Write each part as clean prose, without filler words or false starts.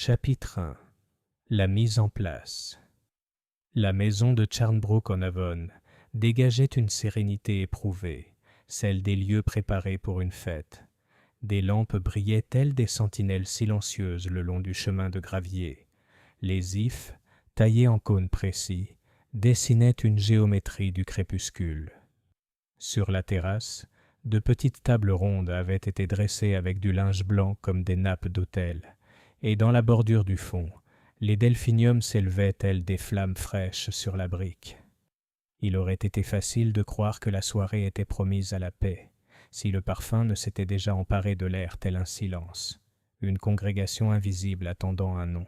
Chapitre 1. La mise en place. La maison de Charnbrook-on-Avon dégageait une sérénité éprouvée, celle des lieux préparés pour une fête. Des lampes brillaient telles des sentinelles silencieuses le long du chemin de gravier. Les ifs, taillés en cônes précis, dessinaient une géométrie du crépuscule. Sur la terrasse, de petites tables rondes avaient été dressées avec du linge blanc comme des nappes d'autel, et dans la bordure du fond, les delphiniums s'élevaient tels des flammes fraîches sur la brique. Il aurait été facile de croire que la soirée était promise à la paix, si le parfum ne s'était déjà emparé de l'air tel un silence, une congrégation invisible attendant un nom.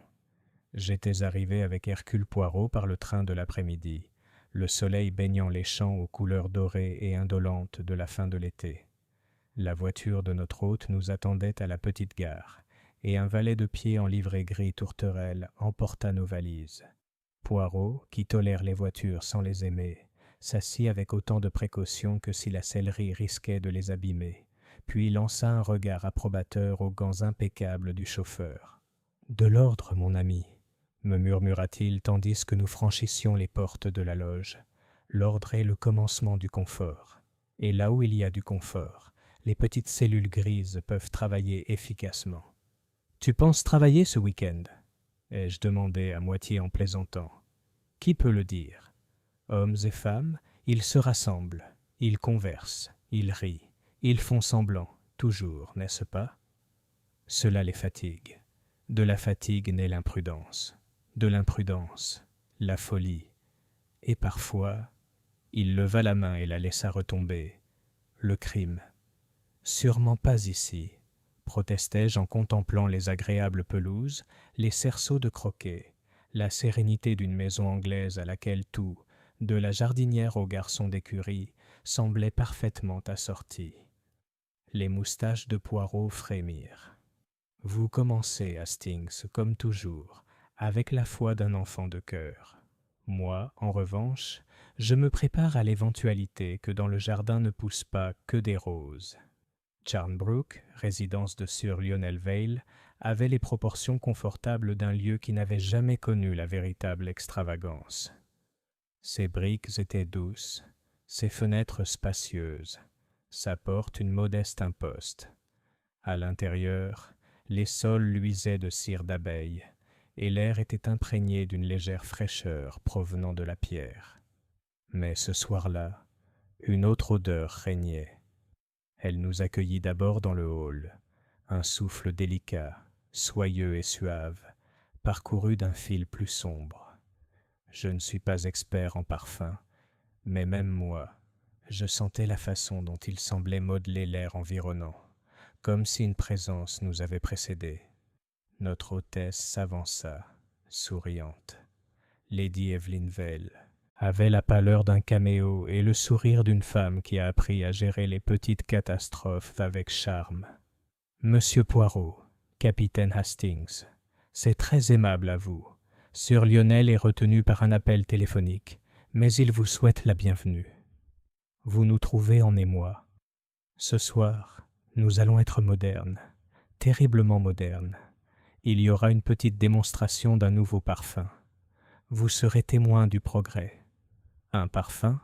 J'étais arrivé avec Hercule Poirot par le train de l'après-midi, le soleil baignant les champs aux couleurs dorées et indolentes de la fin de l'été. La voiture de notre hôte nous attendait à la petite gare, et un valet de pied en livrée gris tourterelle emporta nos valises. Poirot, qui tolère les voitures sans les aimer, s'assit avec autant de précaution que si la sellerie risquait de les abîmer, puis lança un regard approbateur aux gants impeccables du chauffeur. « De l'ordre, mon ami !» me murmura-t-il tandis que nous franchissions les portes de la loge. « L'ordre est le commencement du confort. Et là où il y a du confort, les petites cellules grises peuvent travailler efficacement. »« Tu penses travailler ce week-end » ai-je demandé à moitié en plaisantant. « Qui peut le dire ? Hommes et femmes, ils se rassemblent, ils conversent, ils rient, ils font semblant, toujours, n'est-ce pas ? Cela les fatigue. De la fatigue naît l'imprudence. De l'imprudence, la folie. Et parfois, il leva la main et la laissa retomber. Le crime. Sûrement pas ici, protestai-je en contemplant les agréables pelouses, les cerceaux de croquet, la sérénité d'une maison anglaise à laquelle tout, de la jardinière au garçon d'écurie, semblait parfaitement assorti. Les moustaches de Poirot frémirent. « Vous commencez, Hastings, comme toujours, avec la foi d'un enfant de cœur. Moi, en revanche, je me prépare à l'éventualité que dans le jardin ne poussent pas que des roses. » Charnbrook, résidence de Sir Lionel Vail, avait les proportions confortables d'un lieu qui n'avait jamais connu la véritable extravagance. Ses briques étaient douces, ses fenêtres spacieuses, sa porte une modeste imposte. À l'intérieur, les sols luisaient de cire d'abeille, et l'air était imprégné d'une légère fraîcheur provenant de la pierre. Mais ce soir-là, une autre odeur régnait. Elle nous accueillit d'abord dans le hall, un souffle délicat, soyeux et suave, parcouru d'un fil plus sombre. Je ne suis pas expert en parfums, mais même moi, je sentais la façon dont il semblait modeler l'air environnant, comme si une présence nous avait précédés. Notre hôtesse s'avança, souriante. Lady Evelyn Vail avait la pâleur d'un caméo et le sourire d'une femme qui a appris à gérer les petites catastrophes avec charme. « Monsieur Poirot, capitaine Hastings, c'est très aimable à vous. Sir Lionel est retenu par un appel téléphonique, mais il vous souhaite la bienvenue. Vous nous trouvez en émoi. Ce soir, nous allons être modernes, terriblement modernes. Il y aura une petite démonstration d'un nouveau parfum. Vous serez témoin du progrès. » « Un parfum ?»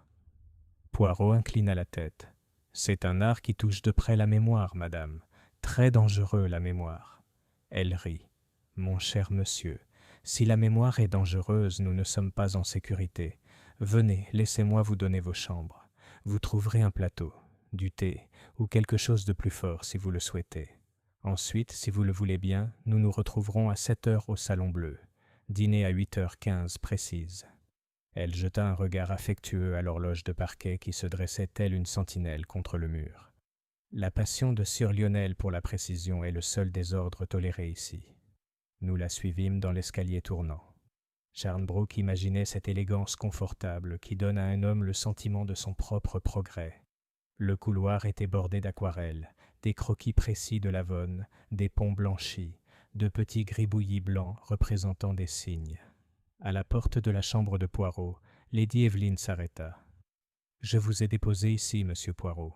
Poirot inclina la tête. « C'est un art qui touche de près la mémoire, madame. Très dangereux, la mémoire. » Elle rit. « Mon cher monsieur, si la mémoire est dangereuse, nous ne sommes pas en sécurité. Venez, laissez-moi vous donner vos chambres. Vous trouverez un plateau, du thé ou quelque chose de plus fort si vous le souhaitez. Ensuite, si vous le voulez bien, nous nous retrouverons à 7h au Salon Bleu. Dîner à 8h15 précise. » Elle jeta un regard affectueux à l'horloge de parquet qui se dressait telle une sentinelle contre le mur. La passion de Sir Lionel pour la précision est le seul désordre toléré ici. Nous la suivîmes dans l'escalier tournant. Charnbrook imaginait cette élégance confortable qui donne à un homme le sentiment de son propre progrès. Le couloir était bordé d'aquarelles, des croquis précis de l'Avon, des ponts blanchis, de petits gribouillis blancs représentant des cygnes. À la porte de la chambre de Poirot, Lady Evelyn s'arrêta. « Je vous ai déposé ici, monsieur Poirot.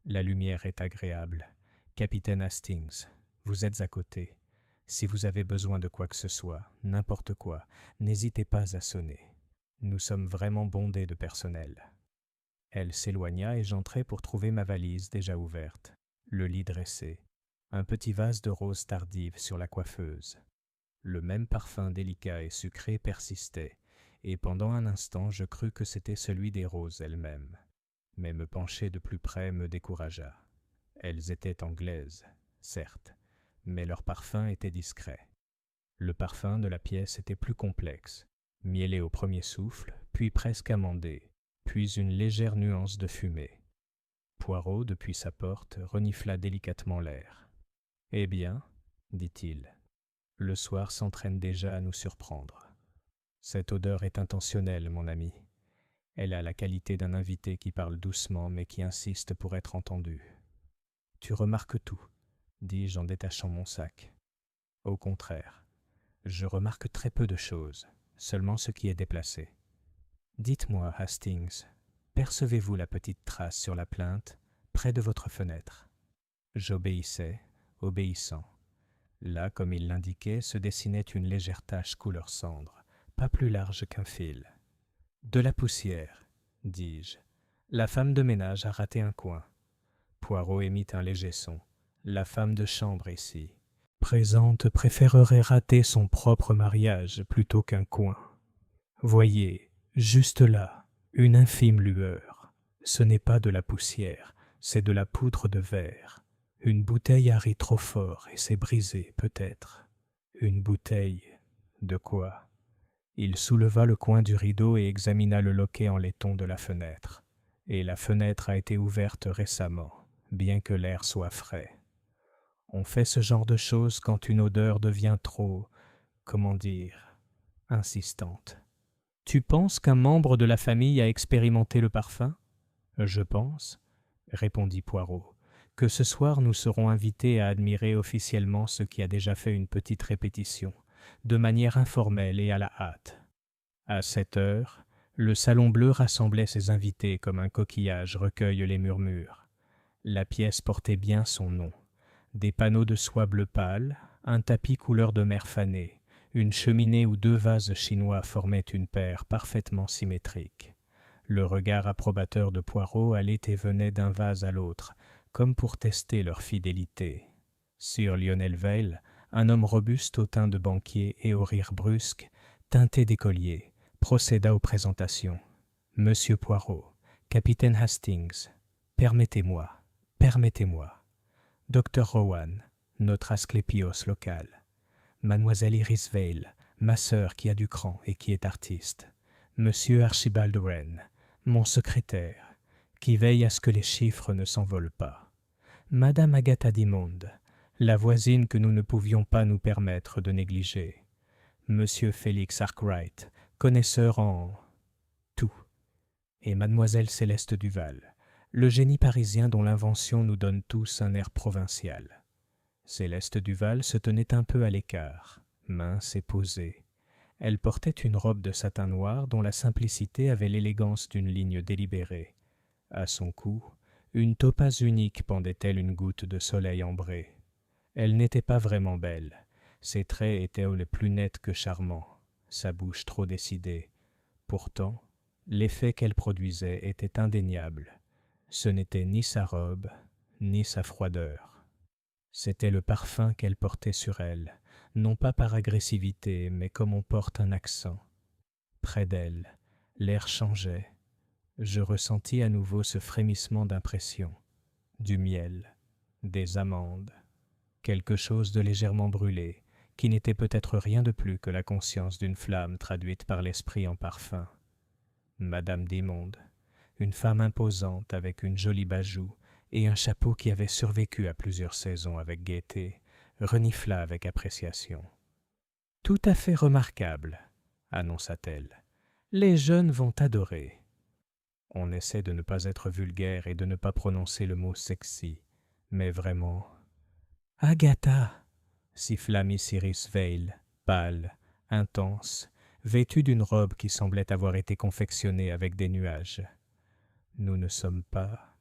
La lumière est agréable. Capitaine Hastings, vous êtes à côté. Si vous avez besoin de quoi que ce soit, n'importe quoi, n'hésitez pas à sonner. Nous sommes vraiment bondés de personnel. » Elle s'éloigna et j'entrai pour trouver ma valise déjà ouverte, le lit dressé, un petit vase de roses tardives sur la coiffeuse. Le même parfum délicat et sucré persistait, et pendant un instant je crus que c'était celui des roses elles-mêmes. Mais me pencher de plus près me découragea. Elles étaient anglaises, certes, mais leur parfum était discret. Le parfum de la pièce était plus complexe, mielé au premier souffle, puis presque amandé, puis une légère nuance de fumée. Poirot, depuis sa porte, renifla délicatement l'air. « Eh bien, dit-il, le soir s'entraîne déjà à nous surprendre. Cette odeur est intentionnelle, mon ami. Elle a la qualité d'un invité qui parle doucement mais qui insiste pour être entendu. »« Tu remarques tout, dis-je en détachant mon sac. »« Au contraire, je remarque très peu de choses, seulement ce qui est déplacé. Dites-moi, Hastings, percevez-vous la petite trace sur la plinthe, près de votre fenêtre ?» J'obéissais, obéissant. Là, comme il l'indiquait, se dessinait une légère tache couleur cendre, pas plus large qu'un fil. « De la poussière, dis-je. La femme de ménage a raté un coin. » Poirot émit un léger son. « La femme de chambre ici, présente, préférerait rater son propre mariage plutôt qu'un coin. Voyez, juste là, une infime lueur. Ce n'est pas de la poussière, c'est de la poudre de verre. Une bouteille a ri trop fort et s'est brisée, peut-être. Une bouteille... de quoi ?» Il souleva le coin du rideau et examina le loquet en laiton de la fenêtre. Et la fenêtre a été ouverte récemment, bien que l'air soit frais. On fait ce genre de choses quand une odeur devient trop, comment dire, insistante. « Tu penses qu'un membre de la famille a expérimenté le parfum ? » ?»« Je pense, » répondit Poirot, « que ce soir nous serons invités à admirer officiellement ce qui a déjà fait une petite répétition, de manière informelle et à la hâte. » À 7 heures, le salon bleu rassemblait ses invités comme un coquillage recueille les murmures. La pièce portait bien son nom. Des panneaux de soie bleu pâle, un tapis couleur de mer fanée, une cheminée où 2 vases chinois formaient une paire parfaitement symétrique. Le regard approbateur de Poirot allait et venait d'un vase à l'autre, comme pour tester leur fidélité. Sur Lionel Vail, un homme robuste au teint de banquier et au rire brusque, teinté d'écolier, procéda aux présentations. « Monsieur Poirot, capitaine Hastings, permettez-moi. Dr. Rowan, notre Asclépios local. Mademoiselle Iris Vail, ma sœur qui a du cran et qui est artiste. Monsieur Archibald Wren, mon secrétaire, qui veille à ce que les chiffres ne s'envolent pas. Madame Agatha Dimond, la voisine que nous ne pouvions pas nous permettre de négliger. Monsieur Félix Arkwright, connaisseur en... tout. Et Mademoiselle Céleste Duval, le génie parisien dont l'invention nous donne tous un air provincial. » Céleste Duval se tenait un peu à l'écart, mince et posée. Elle portait une robe de satin noir dont la simplicité avait l'élégance d'une ligne délibérée. À son cou, une topaze unique pendait telle une goutte de soleil ambré. Elle n'était pas vraiment belle. Ses traits étaient les plus nets que charmants, sa bouche trop décidée. Pourtant, l'effet qu'elle produisait était indéniable. Ce n'était ni sa robe, ni sa froideur. C'était le parfum qu'elle portait sur elle, non pas par agressivité, mais comme on porte un accent. Près d'elle, l'air changeait. Je ressentis à nouveau ce frémissement d'impression, du miel, des amandes, quelque chose de légèrement brûlé, qui n'était peut-être rien de plus que la conscience d'une flamme traduite par l'esprit en parfum. Madame Dimond, une femme imposante avec une jolie bajoux et un chapeau qui avait survécu à plusieurs saisons avec gaieté, renifla avec appréciation. « Tout à fait remarquable, » annonça-t-elle. « Les jeunes vont adorer. » On essaie de ne pas être vulgaire et de ne pas prononcer le mot sexy, mais vraiment... « Agatha !» siffla Miss Iris Vail, pâle, intense, vêtue d'une robe qui semblait avoir été confectionnée avec des nuages. « Nous ne sommes pas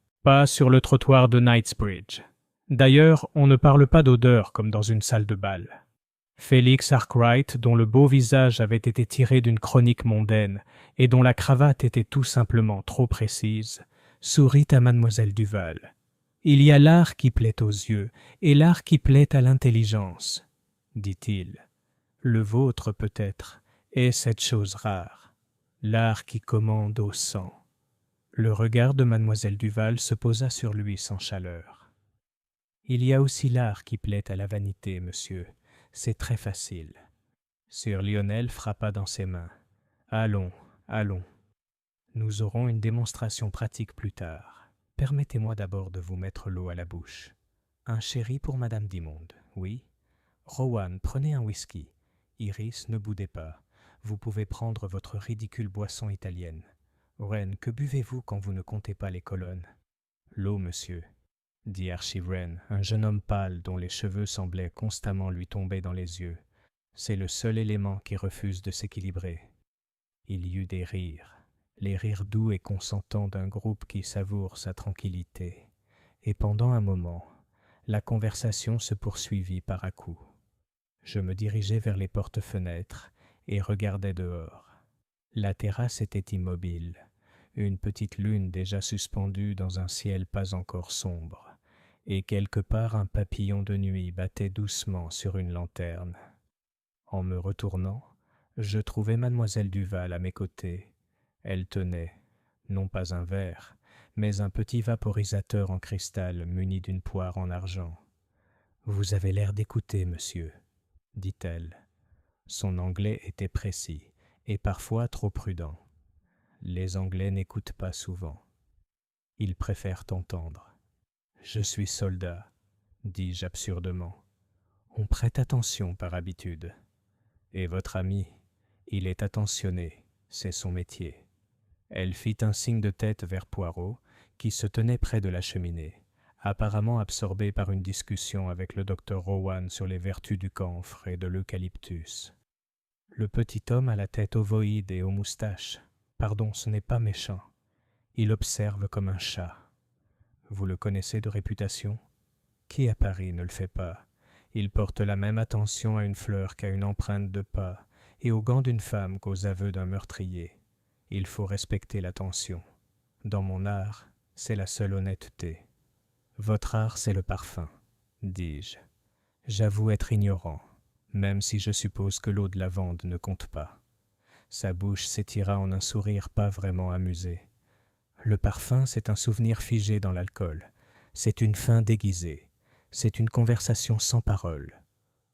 sur le trottoir de Knightsbridge. D'ailleurs, on ne parle pas d'odeur comme dans une salle de bal. » Félix Arkwright, dont le beau visage avait été tiré d'une chronique mondaine et dont la cravate était tout simplement trop précise, sourit à mademoiselle Duval. Il y a l'art qui plaît aux yeux et l'art qui plaît à l'intelligence, dit-il. Le vôtre, peut-être, est cette chose rare, l'art qui commande au sang. Le regard de mademoiselle Duval se posa sur lui sans chaleur. Il y a aussi l'art qui plaît à la vanité, monsieur. C'est très facile. Sir Lionel frappa dans ses mains. Allons, allons. Nous aurons une démonstration pratique plus tard. Permettez-moi d'abord de vous mettre l'eau à la bouche. Un sherry pour madame Dimond, oui. Rowan, prenez un whisky. Iris, ne boudez pas. Vous pouvez prendre votre ridicule boisson italienne. Wren, que buvez-vous quand vous ne comptez pas les colonnes? L'eau, monsieur, dit Archie Wren, un jeune homme pâle dont les cheveux semblaient constamment lui tomber dans les yeux. C'est le seul élément qui refuse de s'équilibrer. Il y eut des rires, les rires doux et consentants d'un groupe qui savoure sa tranquillité. Et pendant un moment, la conversation se poursuivit par à-coups. Je me dirigeai vers les porte-fenêtres et regardai dehors. La terrasse était immobile, une petite lune déjà suspendue dans un ciel pas encore sombre, et quelque part un papillon de nuit battait doucement sur une lanterne. En me retournant, je trouvai mademoiselle Duval à mes côtés. Elle tenait, non pas un verre, mais un petit vaporisateur en cristal muni d'une poire en argent. « Vous avez l'air d'écouter, monsieur, » dit-elle. Son anglais était précis et parfois trop prudent. Les Anglais n'écoutent pas souvent. Ils préfèrent entendre. « Je suis soldat, » dis-je absurdement. « On prête attention par habitude. Et votre ami, il est attentionné, c'est son métier. » Elle fit un signe de tête vers Poirot, qui se tenait près de la cheminée, apparemment absorbé par une discussion avec le docteur Rowan sur les vertus du camphre et de l'eucalyptus. Le petit homme à la tête ovoïde et aux moustaches, pardon, ce n'est pas méchant. Il observe comme un chat. Vous le connaissez de réputation? Qui à Paris ne le fait pas? Il porte la même attention à une fleur qu'à une empreinte de pas, et aux gants d'une femme qu'aux aveux d'un meurtrier. Il faut respecter l'attention. Dans mon art, c'est la seule honnêteté. Votre art, c'est le parfum, dis-je. J'avoue être ignorant, même si je suppose que l'eau de lavande ne compte pas. Sa bouche s'étira en un sourire pas vraiment amusé. Le parfum, c'est un souvenir figé dans l'alcool. C'est une fin déguisée. C'est une conversation sans parole.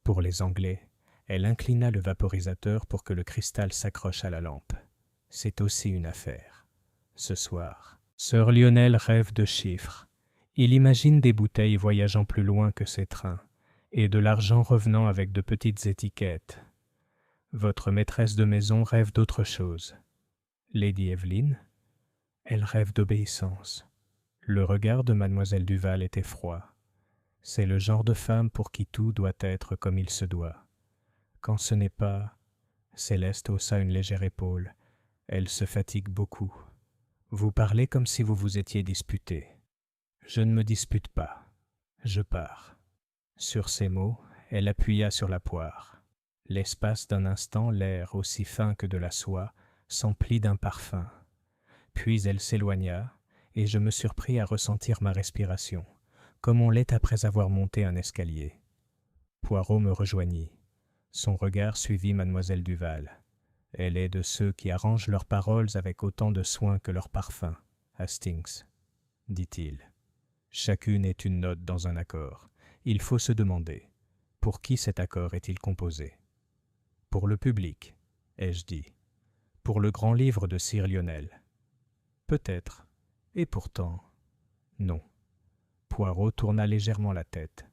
Pour les Anglais, elle inclina le vaporisateur pour que le cristal s'accroche à la lampe. C'est aussi une affaire. Ce soir, Sir Lionel rêve de chiffres. Il imagine des bouteilles voyageant plus loin que ses trains, et de l'argent revenant avec de petites étiquettes. Votre maîtresse de maison rêve d'autre chose. Lady Evelyn, elle rêve d'obéissance. Le regard de mademoiselle Duval était froid. C'est le genre de femme pour qui tout doit être comme il se doit. Quand ce n'est pas... Céleste haussa une légère épaule. Elle se fatigue beaucoup. Vous parlez comme si vous vous étiez disputé. Je ne me dispute pas. Je pars. Sur ces mots, elle appuya sur la poire. L'espace d'un instant, l'air, aussi fin que de la soie, s'emplit d'un parfum. Puis elle s'éloigna, et je me surpris à ressentir ma respiration, comme on l'est après avoir monté un escalier. Poirot me rejoignit. Son regard suivit mademoiselle Duval. Elle est de ceux qui arrangent leurs paroles avec autant de soin que leurs parfums, Hastings, dit-il. Chacune est une note dans un accord. Il faut se demander, pour qui cet accord est-il composé? Pour le public, ai-je dit. Pour le grand livre de Sir Lionel. Peut-être, et pourtant, non. Poirot tourna légèrement la tête.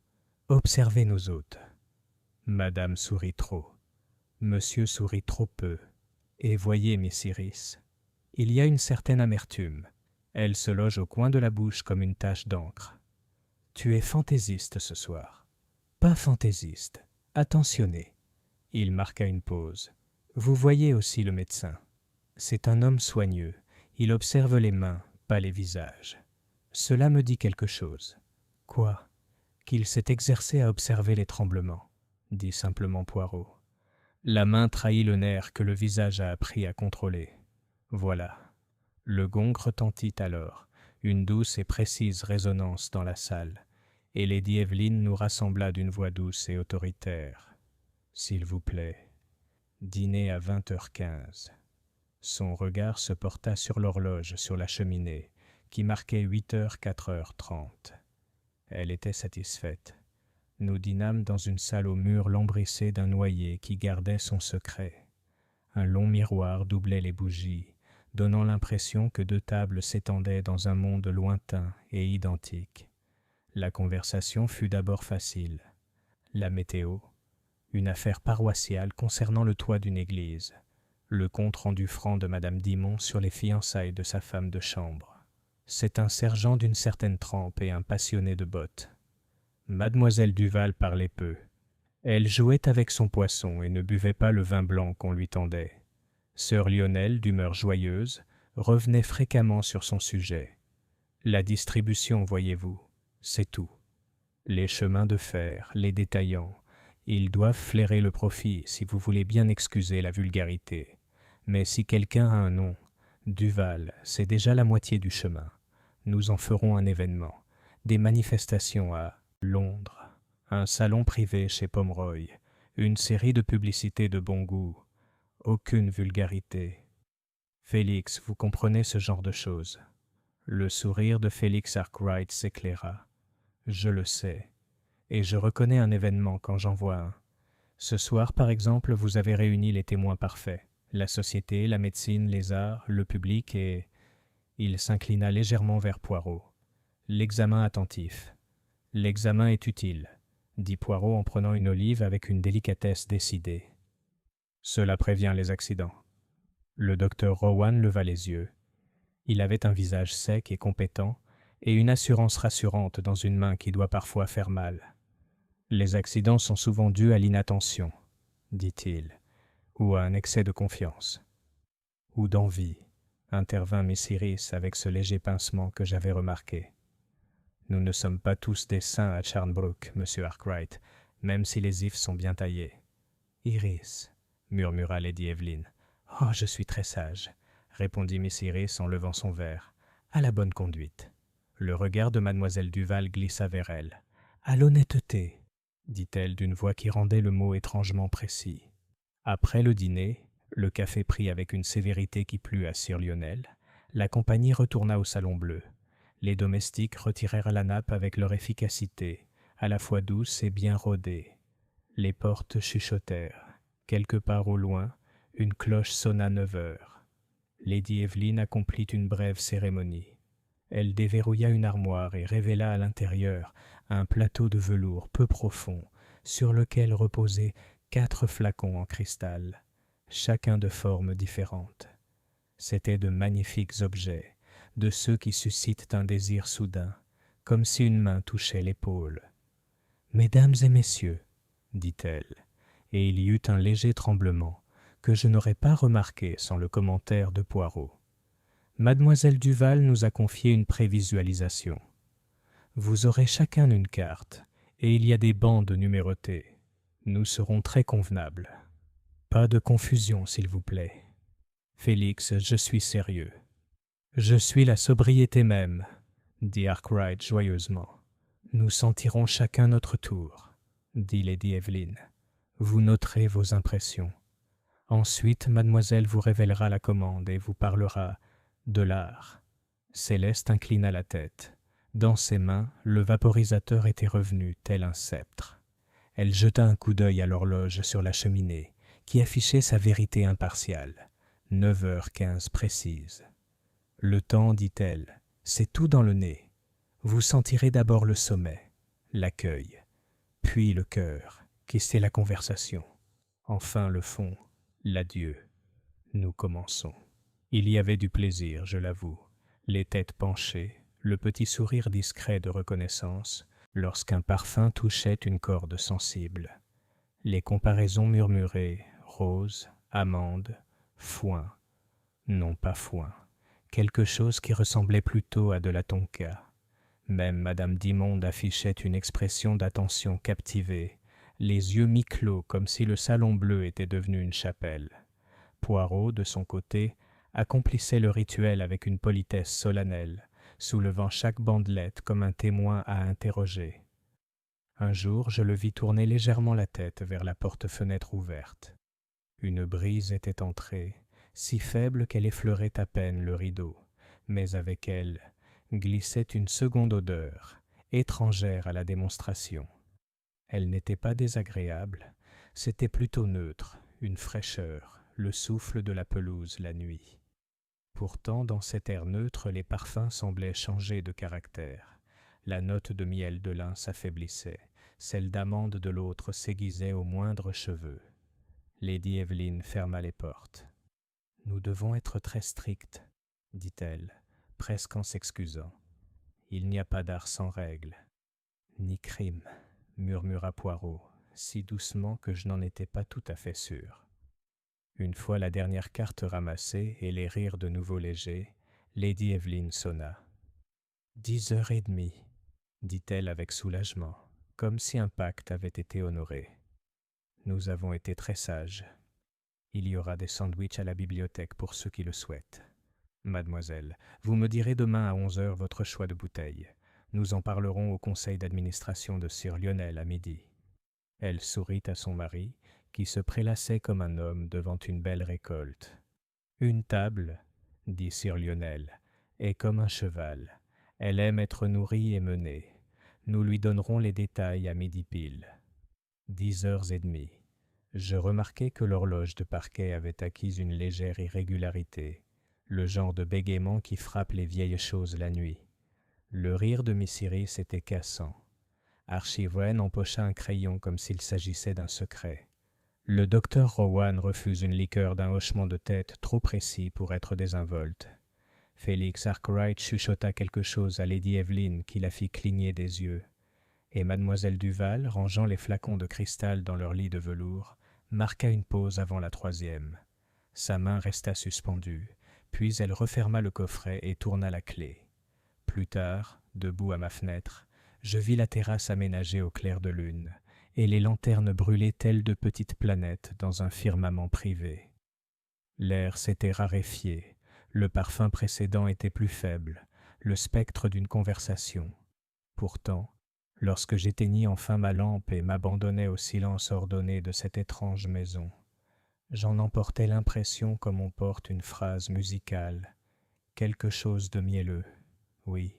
Observez nos hôtes. Madame sourit trop. Monsieur sourit trop peu. Et voyez, Miss Iris, il y a une certaine amertume. Elle se loge au coin de la bouche comme une tache d'encre. Tu es fantaisiste ce soir. Pas fantaisiste, attentionné. Il marqua une pause. Vous voyez aussi le médecin. C'est un homme soigneux. Il observe les mains, pas les visages. Cela me dit quelque chose. Quoi? Qu'il s'est exercé à observer les tremblements. dit simplement Poirot. La main trahit le nerf que le visage a appris à contrôler. Voilà. Le gong retentit alors, une douce et précise résonance dans la salle, et Lady Evelyne nous rassembla d'une voix douce et autoritaire. « S'il vous plaît, dîner à 20h15. » Son regard se porta sur l'horloge sur la cheminée, qui marquait 8h 4h30. Elle était satisfaite. Nous dînâmes dans une salle aux murs lambrissés d'un noyer qui gardait son secret. Un long miroir doublait les bougies, donnant l'impression que deux tables s'étendaient dans un monde lointain et identique. La conversation fut d'abord facile. La météo, une affaire paroissiale concernant le toit d'une église, le compte rendu franc de Madame Dimon sur les fiançailles de sa femme de chambre. C'est un sergent d'une certaine trempe et un passionné de bottes. Mademoiselle Duval parlait peu. Elle jouait avec son poisson et ne buvait pas le vin blanc qu'on lui tendait. Sœur Lionel, d'humeur joyeuse, revenait fréquemment sur son sujet. La distribution, voyez-vous, c'est tout. Les chemins de fer, les détaillants, ils doivent flairer le profit si vous voulez bien excuser la vulgarité. Mais si quelqu'un a un nom, Duval, c'est déjà la moitié du chemin. Nous en ferons un événement, des manifestations à Londres, un salon privé chez Pomeroy, une série de publicités de bon goût. Aucune vulgarité. Félix, vous comprenez ce genre de choses. Le sourire de Félix Arkwright s'éclaira. Je le sais. Et je reconnais un événement quand j'en vois un. Ce soir, par exemple, vous avez réuni les témoins parfaits. La société, la médecine, les arts, le public et... Il s'inclina légèrement vers Poirot. L'examen attentif. L'examen est utile, dit Poirot en prenant une olive avec une délicatesse décidée. Cela prévient les accidents. Le docteur Rowan leva les yeux. Il avait un visage sec et compétent, et une assurance rassurante dans une main qui doit parfois faire mal. Les accidents sont souvent dus à l'inattention, dit-il, ou à un excès de confiance. Ou d'envie, intervint Miss Iris avec ce léger pincement que j'avais remarqué. Nous ne sommes pas tous des saints à Charnbrook, monsieur Arkwright, même si les ifs sont bien taillés. Iris, murmura Lady Evelyne. Oh, je suis très sage, répondit Miss Iris en levant son verre. À la bonne conduite. Le regard de mademoiselle Duval glissa vers elle. À l'honnêteté, dit-elle d'une voix qui rendait le mot étrangement précis. Après le dîner, le café pris avec une sévérité qui plut à Sir Lionel, la compagnie retourna au salon bleu. Les domestiques retirèrent la nappe avec leur efficacité, à la fois douce et bien rodée. Les portes chuchotèrent. Quelque part au loin, une cloche sonna 9h. Lady Evelyne accomplit une brève cérémonie. Elle déverrouilla une armoire et révéla à l'intérieur un plateau de velours peu profond, sur lequel reposaient 4 flacons en cristal, chacun de formes différentes. C'étaient de magnifiques objets, de ceux qui suscitent un désir soudain, comme si une main touchait l'épaule. « Mesdames et messieurs, dit-elle, et il y eut un léger tremblement que je n'aurais pas remarqué sans le commentaire de Poirot. Mademoiselle Duval nous a confié une prévisualisation. Vous aurez chacun une carte, et il y a des bandes numérotées. Nous serons très convenables. Pas de confusion, s'il vous plaît. Félix, je suis sérieux. Je suis la sobriété même, dit Arkwright joyeusement. Nous sentirons chacun notre tour, dit Lady Evelyne. Vous noterez vos impressions. Ensuite, mademoiselle vous révélera la commande et vous parlera de l'art. Céleste inclina la tête. Dans ses mains, le vaporisateur était revenu tel un sceptre. Elle jeta un coup d'œil à l'horloge sur la cheminée, qui affichait sa vérité impartiale. 9h15 précise. Le temps, dit-elle, c'est tout dans le nez. Vous sentirez d'abord le sommet, l'accueil, puis le cœur, qui c'est la conversation. Enfin le fond, l'adieu. Nous commençons. Il y avait du plaisir, je l'avoue, les têtes penchées, le petit sourire discret de reconnaissance, lorsqu'un parfum touchait une corde sensible. Les comparaisons murmurées, rose, amande, foin. Non pas foin, quelque chose qui ressemblait plutôt à de la tonka. Même Madame Dimond affichait une expression d'attention captivée, les yeux mi-clos comme si le salon bleu était devenu une chapelle. Poirot, de son côté, accomplissait le rituel avec une politesse solennelle, soulevant chaque bandelette comme un témoin à interroger. Un jour, je le vis tourner légèrement la tête vers la porte-fenêtre ouverte. Une brise était entrée, si faible qu'elle effleurait à peine le rideau, mais avec elle glissait une seconde odeur, étrangère à la démonstration. Elle n'était pas désagréable, c'était plutôt neutre, une fraîcheur, le souffle de la pelouse la nuit. Pourtant, dans cet air neutre, les parfums semblaient changer de caractère. La note de miel de l'un s'affaiblissait, celle d'amande de l'autre s'aiguisait aux moindres cheveux. Lady Evelyn ferma les portes. « Nous devons être très stricts, dit-elle, presque en s'excusant. Il n'y a pas d'art sans règle. Ni crime, murmura Poirot, si doucement que je n'en étais pas tout à fait sûr. Une fois la dernière carte ramassée et les rires de nouveau légers, Lady Evelyn sonna. 10h30, dit-elle avec soulagement, comme si un pacte avait été honoré. Nous avons été très sages. Il y aura des sandwichs à la bibliothèque pour ceux qui le souhaitent. Mademoiselle, vous me direz demain à 11h votre choix de bouteille. Nous en parlerons au conseil d'administration de Sir Lionel à midi. Elle sourit à son mari, qui se prélassait comme un homme devant une belle récolte. Une table, dit Sir Lionel, est comme un cheval. Elle aime être nourrie et menée. Nous lui donnerons les détails à midi pile. 10h30. Je remarquai que l'horloge de parquet avait acquis une légère irrégularité, le genre de bégaiement qui frappe les vieilles choses la nuit. Le rire de Miss Iris était cassant. Archie Wren empocha un crayon comme s'il s'agissait d'un secret. Le docteur Rowan refuse une liqueur d'un hochement de tête trop précis pour être désinvolte. Félix Arkwright chuchota quelque chose à Lady Evelyn qui la fit cligner des yeux. Et mademoiselle Duval, rangeant les flacons de cristal dans leur lit de velours, marqua une pause avant la troisième. Sa main resta suspendue, puis elle referma le coffret et tourna la clé. Plus tard, debout à ma fenêtre, je vis la terrasse aménagée au clair de lune, et les lanternes brûlaient telles de petites planètes dans un firmament privé. L'air s'était raréfié, le parfum précédent était plus faible, le spectre d'une conversation. Pourtant, lorsque j'éteignis enfin ma lampe et m'abandonnai au silence ordonné de cette étrange maison, j'en emportai l'impression comme on porte une phrase musicale, quelque chose de mielleux, oui,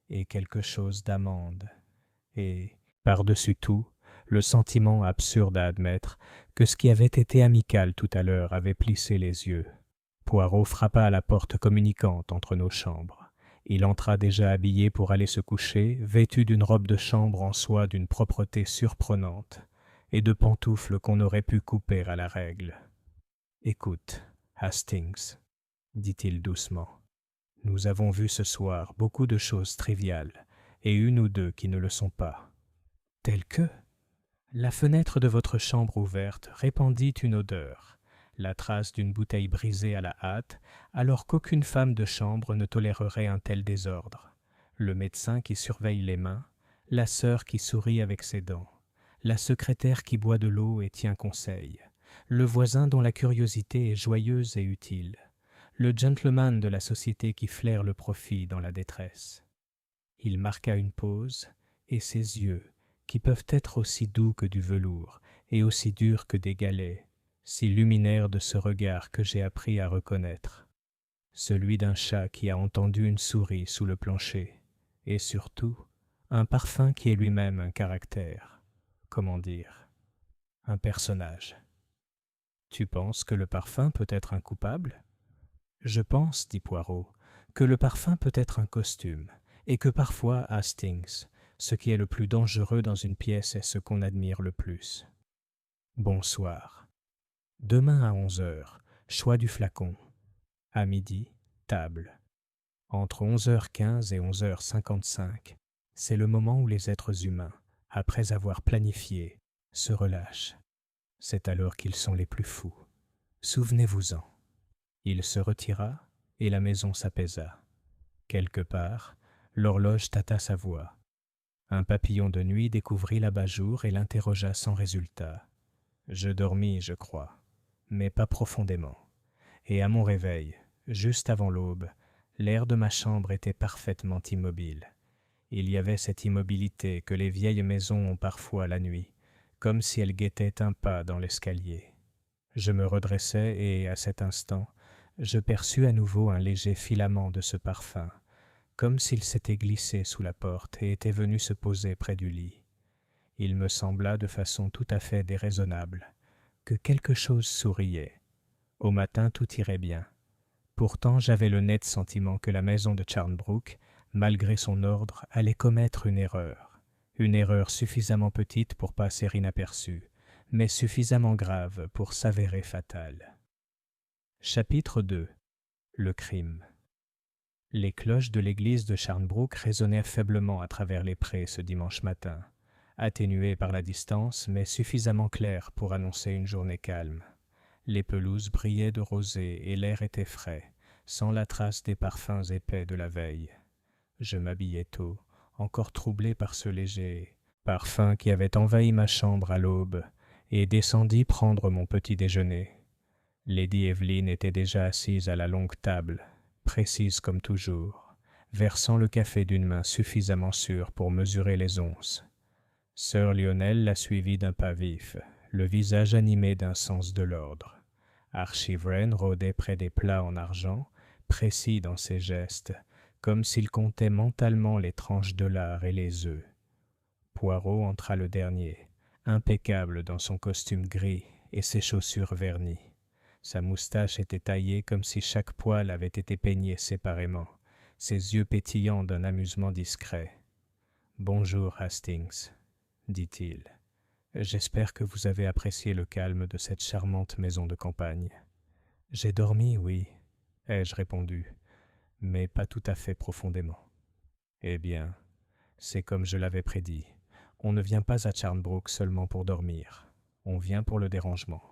et quelque chose d'amande, et, par-dessus tout, le sentiment absurde à admettre que ce qui avait été amical tout à l'heure avait plissé les yeux. Poirot frappa à la porte communicante entre nos chambres. Il entra déjà habillé pour aller se coucher, vêtu d'une robe de chambre en soie d'une propreté surprenante, et de pantoufles qu'on aurait pu couper à la règle. « Écoute, Hastings, dit-il doucement, nous avons vu ce soir beaucoup de choses triviales, et une ou deux qui ne le sont pas. Telles que la fenêtre de votre chambre ouverte répandit une odeur, la trace d'une bouteille brisée à la hâte, alors qu'aucune femme de chambre ne tolérerait un tel désordre. Le médecin qui surveille les mains, la sœur qui sourit avec ses dents, la secrétaire qui boit de l'eau et tient conseil, le voisin dont la curiosité est joyeuse et utile, le gentleman de la société qui flaire le profit dans la détresse. » Il marqua une pause, et ses yeux, qui peuvent être aussi doux que du velours et aussi durs que des galets, s'illuminèrent de ce regard que j'ai appris à reconnaître, celui d'un chat qui a entendu une souris sous le plancher, et surtout un parfum qui est lui-même un caractère, comment dire, un personnage. Tu penses que le parfum peut être un coupable ? Je pense, dit Poirot, que le parfum peut être un costume, et que parfois, Hastings, ce qui est le plus dangereux dans une pièce est ce qu'on admire le plus. Bonsoir. Demain à 11h, choix du flacon. À midi, table. Entre 11h15 et 11h55, c'est le moment où les êtres humains, après avoir planifié, se relâchent. C'est alors qu'ils sont les plus fous. Souvenez-vous-en. Il se retira et la maison s'apaisa. Quelque part, l'horloge tâta sa voix. Un papillon de nuit découvrit l'abat-jour et l'interrogea sans résultat. Je dormis, je crois, mais pas profondément. Et à mon réveil, juste avant l'aube, l'air de ma chambre était parfaitement immobile. Il y avait cette immobilité que les vieilles maisons ont parfois la nuit, comme si elles guettaient un pas dans l'escalier. Je me redressai et, à cet instant, je perçus à nouveau un léger filament de ce parfum, comme s'il s'était glissé sous la porte et était venu se poser près du lit. Il me sembla de façon tout à fait déraisonnable que quelque chose souriait. Au matin, tout irait bien. Pourtant, j'avais le net sentiment que la maison de Charnbrook, malgré son ordre, allait commettre une erreur suffisamment petite pour passer inaperçue, mais suffisamment grave pour s'avérer fatale. Chapitre 2. Le crime. Les cloches de l'église de Charnbrook résonnèrent faiblement à travers les prés ce dimanche matin, atténuées par la distance, mais suffisamment claires pour annoncer une journée calme. Les pelouses brillaient de rosée et l'air était frais, sans la trace des parfums épais de la veille. Je m'habillai tôt, encore troublé par ce léger parfum qui avait envahi ma chambre à l'aube, et descendis prendre mon petit déjeuner. Lady Evelyn était déjà assise à la longue table, précise comme toujours, versant le café d'une main suffisamment sûre pour mesurer les onces. Sir Lionel la suivit d'un pas vif, le visage animé d'un sens de l'ordre. Archie Wren rôdait près des plats en argent, précis dans ses gestes, comme s'il comptait mentalement les tranches de lard et les œufs. Poirot entra le dernier, impeccable dans son costume gris et ses chaussures vernies. Sa moustache était taillée comme si chaque poil avait été peigné séparément, ses yeux pétillants d'un amusement discret. « Bonjour, Hastings, » dit-il. « J'espère que vous avez apprécié le calme de cette charmante maison de campagne. »« J'ai dormi, oui, » ai-je répondu, mais pas tout à fait profondément. »« Eh bien, c'est comme je l'avais prédit. On ne vient pas à Charnbrook seulement pour dormir. On vient pour le dérangement. »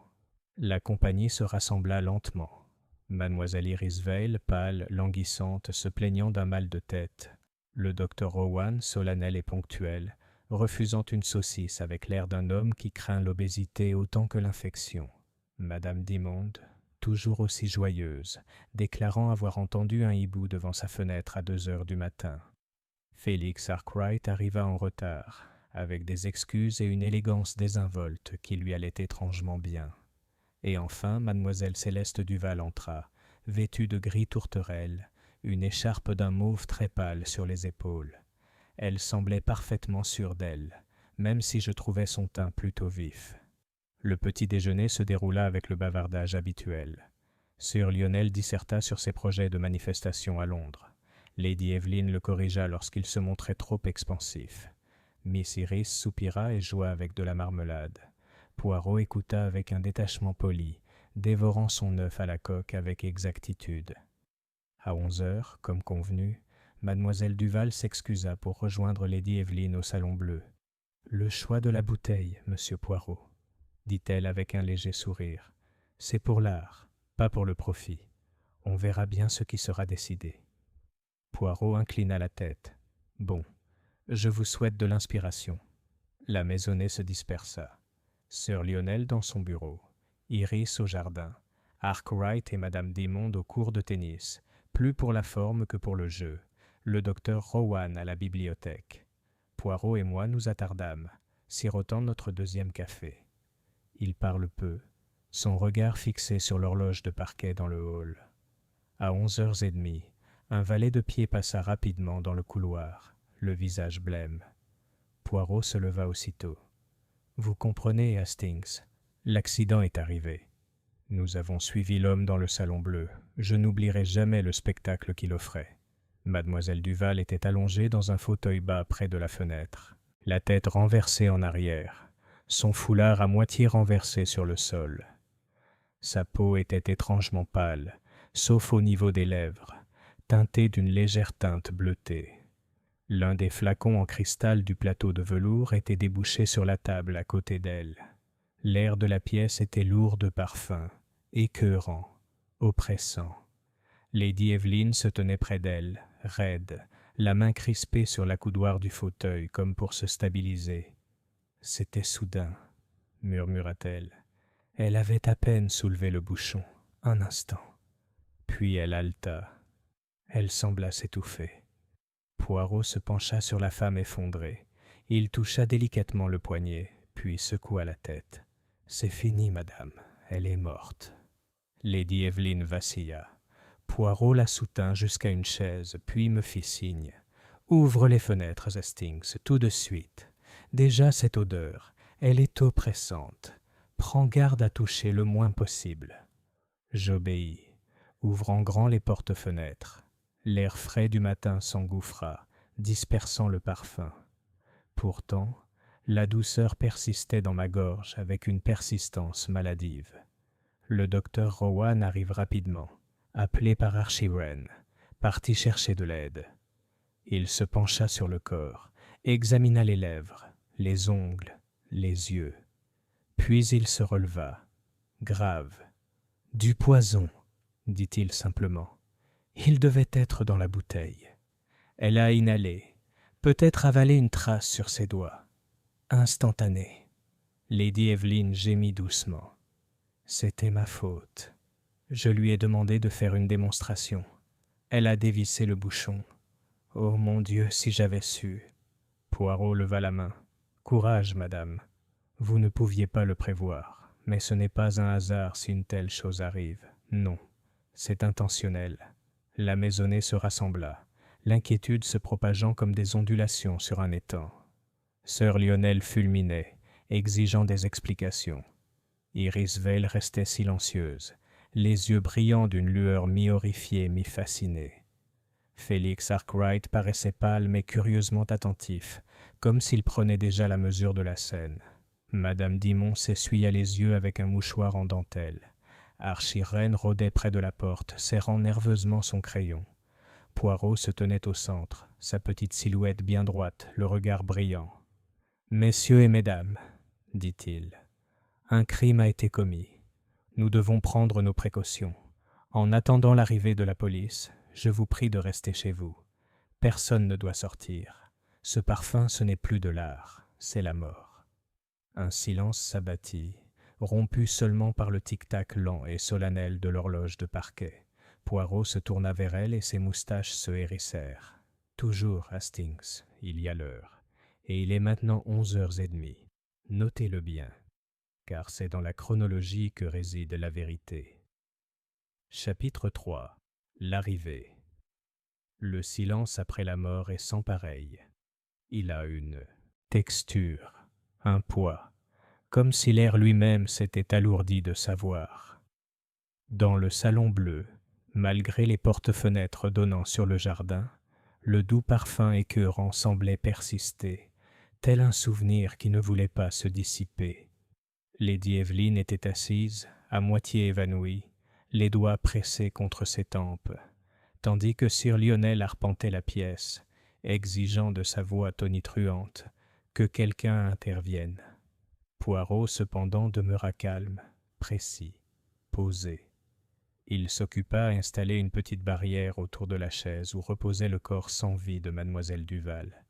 La compagnie se rassembla lentement. Mademoiselle Iris Vale, pâle, languissante, se plaignant d'un mal de tête. Le docteur Rowan, solennel et ponctuel, refusant une saucisse avec l'air d'un homme qui craint l'obésité autant que l'infection. Madame Dimond, toujours aussi joyeuse, déclarant avoir entendu un hibou devant sa fenêtre à 2 heures du matin. Félix Arkwright arriva en retard, avec des excuses et une élégance désinvolte qui lui allaient étrangement bien. Et enfin, mademoiselle Céleste Duval entra, vêtue de gris tourterelle, une écharpe d'un mauve très pâle sur les épaules. Elle semblait parfaitement sûre d'elle, même si je trouvais son teint plutôt vif. Le petit déjeuner se déroula avec le bavardage habituel. Sir Lionel disserta sur ses projets de manifestation à Londres. Lady Evelyn le corrigea lorsqu'il se montrait trop expansif. Miss Iris soupira et joua avec de la marmelade. Poirot écouta avec un détachement poli, dévorant son œuf à la coque avec exactitude. À 11 heures, comme convenu, mademoiselle Duval s'excusa pour rejoindre Lady Evelyn au salon bleu. « Le choix de la bouteille, monsieur Poirot, » dit-elle avec un léger sourire. « C'est pour l'art, pas pour le profit. On verra bien ce qui sera décidé. » Poirot inclina la tête. « Bon, je vous souhaite de l'inspiration. » La maisonnée se dispersa. Sir Lionel dans son bureau, Iris au jardin, Arkwright et madame Dimond au cours de tennis, plus pour la forme que pour le jeu, le docteur Rowan à la bibliothèque. Poirot et moi nous attardâmes, sirotant notre deuxième café. Il parle peu, son regard fixé sur l'horloge de parquet dans le hall. À 11h30, un valet de pied passa rapidement dans le couloir, le visage blême. Poirot se leva aussitôt. « Vous comprenez, Hastings, l'accident est arrivé. Nous avons suivi l'homme dans le salon bleu. Je n'oublierai jamais le spectacle qu'il offrait. Mademoiselle Duval était allongée dans un fauteuil bas près de la fenêtre, la tête renversée en arrière, son foulard à moitié renversé sur le sol. Sa peau était étrangement pâle, sauf au niveau des lèvres, teintée d'une légère teinte bleutée. L'un des flacons en cristal du plateau de velours était débouché sur la table à côté d'elle. L'air de la pièce était lourd de parfum, écœurant, oppressant. Lady Evelyn se tenait près d'elle, raide, la main crispée sur l'accoudoir du fauteuil comme pour se stabiliser. C'était soudain, murmura-t-elle. Elle avait à peine soulevé le bouchon, un instant. Puis elle haleta. Elle sembla s'étouffer. Poirot se pencha sur la femme effondrée. Il toucha délicatement le poignet, puis secoua la tête. « C'est fini, madame, elle est morte. » Lady Evelyn vacilla. Poirot la soutint jusqu'à une chaise, puis me fit signe. « Ouvre les fenêtres, Hastings, tout de suite. Déjà cette odeur, elle est oppressante. Prends garde à toucher le moins possible. » J'obéis, ouvrant grand les portes-fenêtres. L'air frais du matin s'engouffra, dispersant le parfum. Pourtant, la douceur persistait dans ma gorge avec une persistance maladive. Le docteur Rowan arrive rapidement, appelé par Archie Wren, parti chercher de l'aide. Il se pencha sur le corps, examina les lèvres, les ongles, les yeux. Puis il se releva, grave. « Du poison, » dit-il simplement. « Il devait être dans la bouteille. » Elle a inhalé, peut-être avalé une trace sur ses doigts. Instantané. Lady Evelyn gémit doucement. C'était ma faute. Je lui ai demandé de faire une démonstration. Elle a dévissé le bouchon. Oh mon Dieu, si j'avais su. Poirot leva la main. Courage, madame. Vous ne pouviez pas le prévoir, mais ce n'est pas un hasard si une telle chose arrive. Non, c'est intentionnel. La maisonnée se rassembla, l'inquiétude se propageant comme des ondulations sur un étang. Sir Lionel fulminait, exigeant des explications. Iris Vale restait silencieuse, les yeux brillants d'une lueur mi-horrifiée, mi-fascinée. Félix Arkwright paraissait pâle mais curieusement attentif, comme s'il prenait déjà la mesure de la scène. Madame Dimon s'essuya les yeux avec un mouchoir en dentelle. Archie Wren rôdait près de la porte, serrant nerveusement son crayon. Poirot se tenait au centre, sa petite silhouette bien droite, le regard brillant. « Messieurs et mesdames, » dit-il, « un crime a été commis. Nous devons prendre nos précautions. En attendant l'arrivée de la police, je vous prie de rester chez vous. Personne ne doit sortir. Ce parfum, ce n'est plus de l'art, c'est la mort. » Un silence s'abattit, rompu seulement par le tic-tac lent et solennel de l'horloge de parquet. Poirot se tourna vers elle et ses moustaches se hérissèrent. « Toujours, Hastings, il y a l'heure. Et il est maintenant 11h30. Notez-le bien, car c'est dans la chronologie que réside la vérité. » Chapitre 3. L'arrivée. Le silence après la mort est sans pareil. Il a une texture, un poids, comme si l'air lui-même s'était alourdi de savoir. Dans le salon bleu, malgré les porte-fenêtres donnant sur le jardin, le doux parfum écœurant semblait persister, tel un souvenir qui ne voulait pas se dissiper. Lady Evelyn était assise, à moitié évanouie, les doigts pressés contre ses tempes, tandis que Sir Lionel arpentait la pièce, exigeant de sa voix tonitruante que quelqu'un intervienne. Poirot, cependant, demeura calme, précis, posé. Il s'occupa à installer une petite barrière autour de la chaise où reposait le corps sans vie de mademoiselle Duval.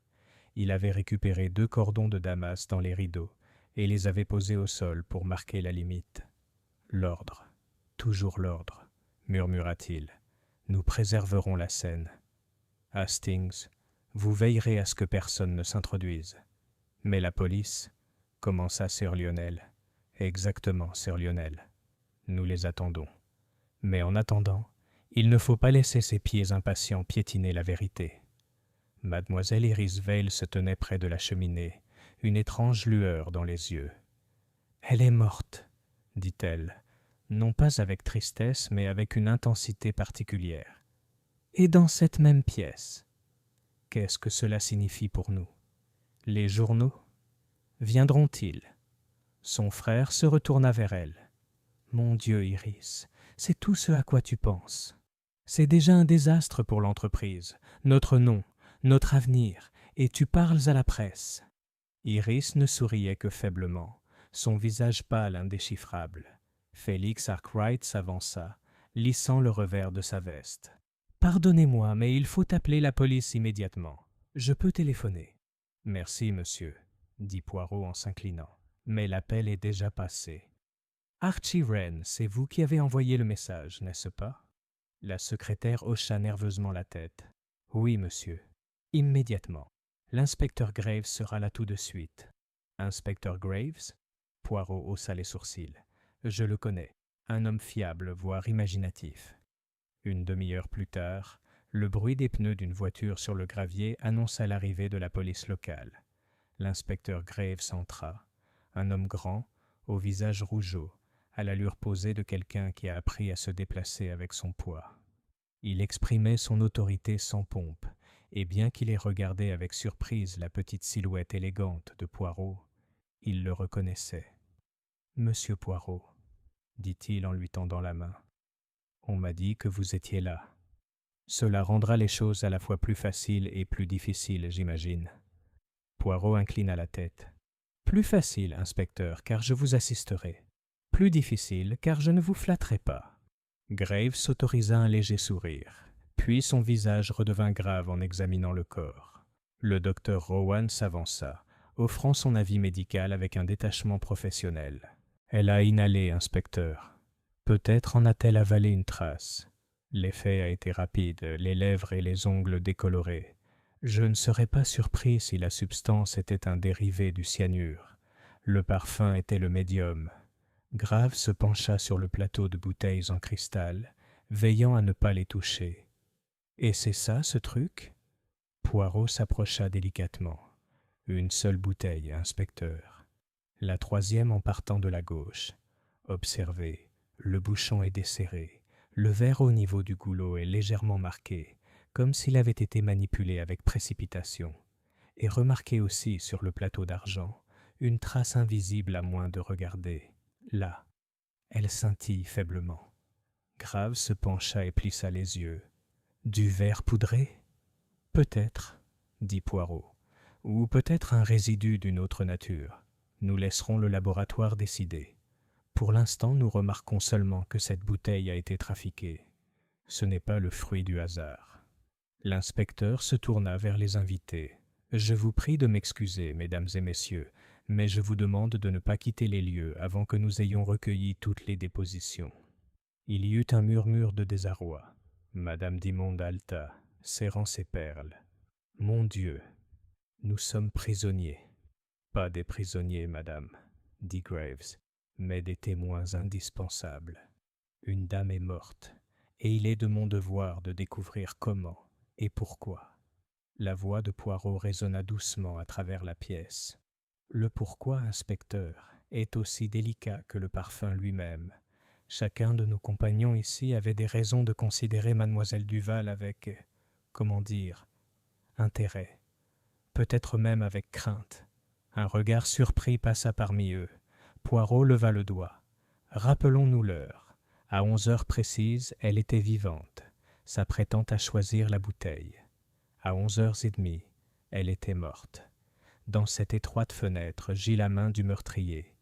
Il avait récupéré 2 cordons de damas dans les rideaux et les avait posés au sol pour marquer la limite. « L'ordre, toujours l'ordre, » murmura-t-il. « Nous préserverons la scène. Hastings, vous veillerez à ce que personne ne s'introduise. Mais la police, » commença Sir Lionel. « Exactement, Sir Lionel. Nous les attendons. Mais en attendant, il ne faut pas laisser ses pieds impatients piétiner la vérité. » Mademoiselle Iris Vale se tenait près de la cheminée, une étrange lueur dans les yeux. « Elle est morte, » dit-elle, non pas avec tristesse, mais avec une intensité particulière. « Et dans cette même pièce. » Qu'est-ce que cela signifie pour nous? Les journaux? Viendront-ils? Son frère se retourna vers elle. « Mon Dieu, Iris, c'est tout ce à quoi tu penses. C'est déjà un désastre pour l'entreprise, notre nom, notre avenir, et tu parles à la presse. » Iris ne souriait que faiblement, son visage pâle indéchiffrable. Félix Arkwright s'avança, lissant le revers de sa veste. « Pardonnez-moi, mais il faut appeler la police immédiatement. Je peux téléphoner. Merci, monsieur, dit Poirot en s'inclinant. Mais l'appel est déjà passé. Archie Wren, c'est vous qui avez envoyé le message, n'est-ce pas? La secrétaire hocha nerveusement la tête. Oui, monsieur. Immédiatement. L'inspecteur Graves sera là tout de suite. Inspecteur Graves? Poirot haussa les sourcils. Je le connais. Un homme fiable, voire imaginatif. Une demi-heure plus tard, le bruit des pneus d'une voiture sur le gravier annonça l'arrivée de la police locale. L'inspecteur Graves entra. Un homme grand, au visage rougeau, à l'allure posée de quelqu'un qui a appris à se déplacer avec son poids. Il exprimait son autorité sans pompe, et bien qu'il ait regardé avec surprise la petite silhouette élégante de Poirot, il le reconnaissait. « Monsieur Poirot, » dit-il en lui tendant la main, « on m'a dit que vous étiez là. Cela rendra les choses à la fois plus faciles et plus difficiles, j'imagine. » Poirot inclina la tête. « Plus facile, inspecteur, car je vous assisterai. Plus difficile, car je ne vous flatterai pas. » Graves s'autorisa un léger sourire, puis son visage redevint grave en examinant le corps. Le docteur Rowan s'avança, offrant son avis médical avec un détachement professionnel. « Elle a inhalé, inspecteur. Peut-être en a-t-elle avalé une trace. L'effet a été rapide, les lèvres et les ongles décolorés. Je ne serais pas surpris si la substance était un dérivé du cyanure. Le parfum était le médium. » Graves se pencha sur le plateau de bouteilles en cristal, veillant à ne pas les toucher. « Et c'est ça, ce truc ?» Poirot s'approcha délicatement. « Une seule bouteille, inspecteur. La troisième en partant de la gauche. Observez, le bouchon est desserré. Le verre au niveau du goulot est légèrement marqué, comme s'il avait été manipulé avec précipitation. Et remarquez aussi sur le plateau d'argent une trace invisible à moins de regarder. Là, elle scintille faiblement. » Graves se pencha et plissa les yeux. « Du verre poudré ? Peut-être, dit Poirot, ou peut-être un résidu d'une autre nature. Nous laisserons le laboratoire décider. Pour l'instant, nous remarquons seulement que cette bouteille a été trafiquée. Ce n'est pas le fruit du hasard. » L'inspecteur se tourna vers les invités. « Je vous prie de m'excuser, mesdames et messieurs, mais je vous demande de ne pas quitter les lieux avant que nous ayons recueilli toutes les dépositions. » Il y eut un murmure de désarroi. Madame Dimond halta, serrant ses perles. « Mon Dieu, nous sommes prisonniers. »« Pas des prisonniers, madame, » dit Graves, « mais des témoins indispensables. Une dame est morte, et il est de mon devoir de découvrir comment et pourquoi. » La voix de Poirot résonna doucement à travers la pièce. Le pourquoi, inspecteur, est aussi délicat que le parfum lui-même. Chacun de nos compagnons ici avait des raisons de considérer mademoiselle Duval avec, comment dire, intérêt, peut-être même avec crainte. Un regard surpris passa parmi eux. Poirot leva le doigt. Rappelons-nous l'heure. À 11 heures précises, elle était vivante, s'apprêtant à choisir la bouteille. À 11h30, elle était morte. Dans cette étroite fenêtre gît la main du meurtrier.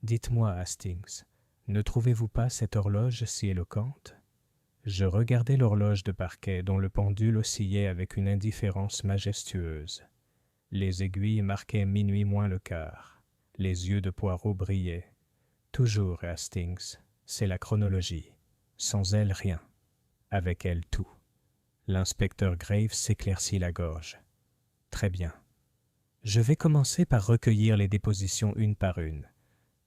Dites-moi, Hastings, ne trouvez-vous pas cette horloge si éloquente? Je regardai l'horloge de parquet dont le pendule oscillait avec une indifférence majestueuse. Les aiguilles marquaient minuit moins le quart. Les yeux de Poirot brillaient. Toujours, Hastings, c'est la chronologie. Sans elle, rien. Avec elle, tout. L'inspecteur Graves s'éclaircit la gorge. Très bien. Je vais commencer par recueillir les dépositions une par une.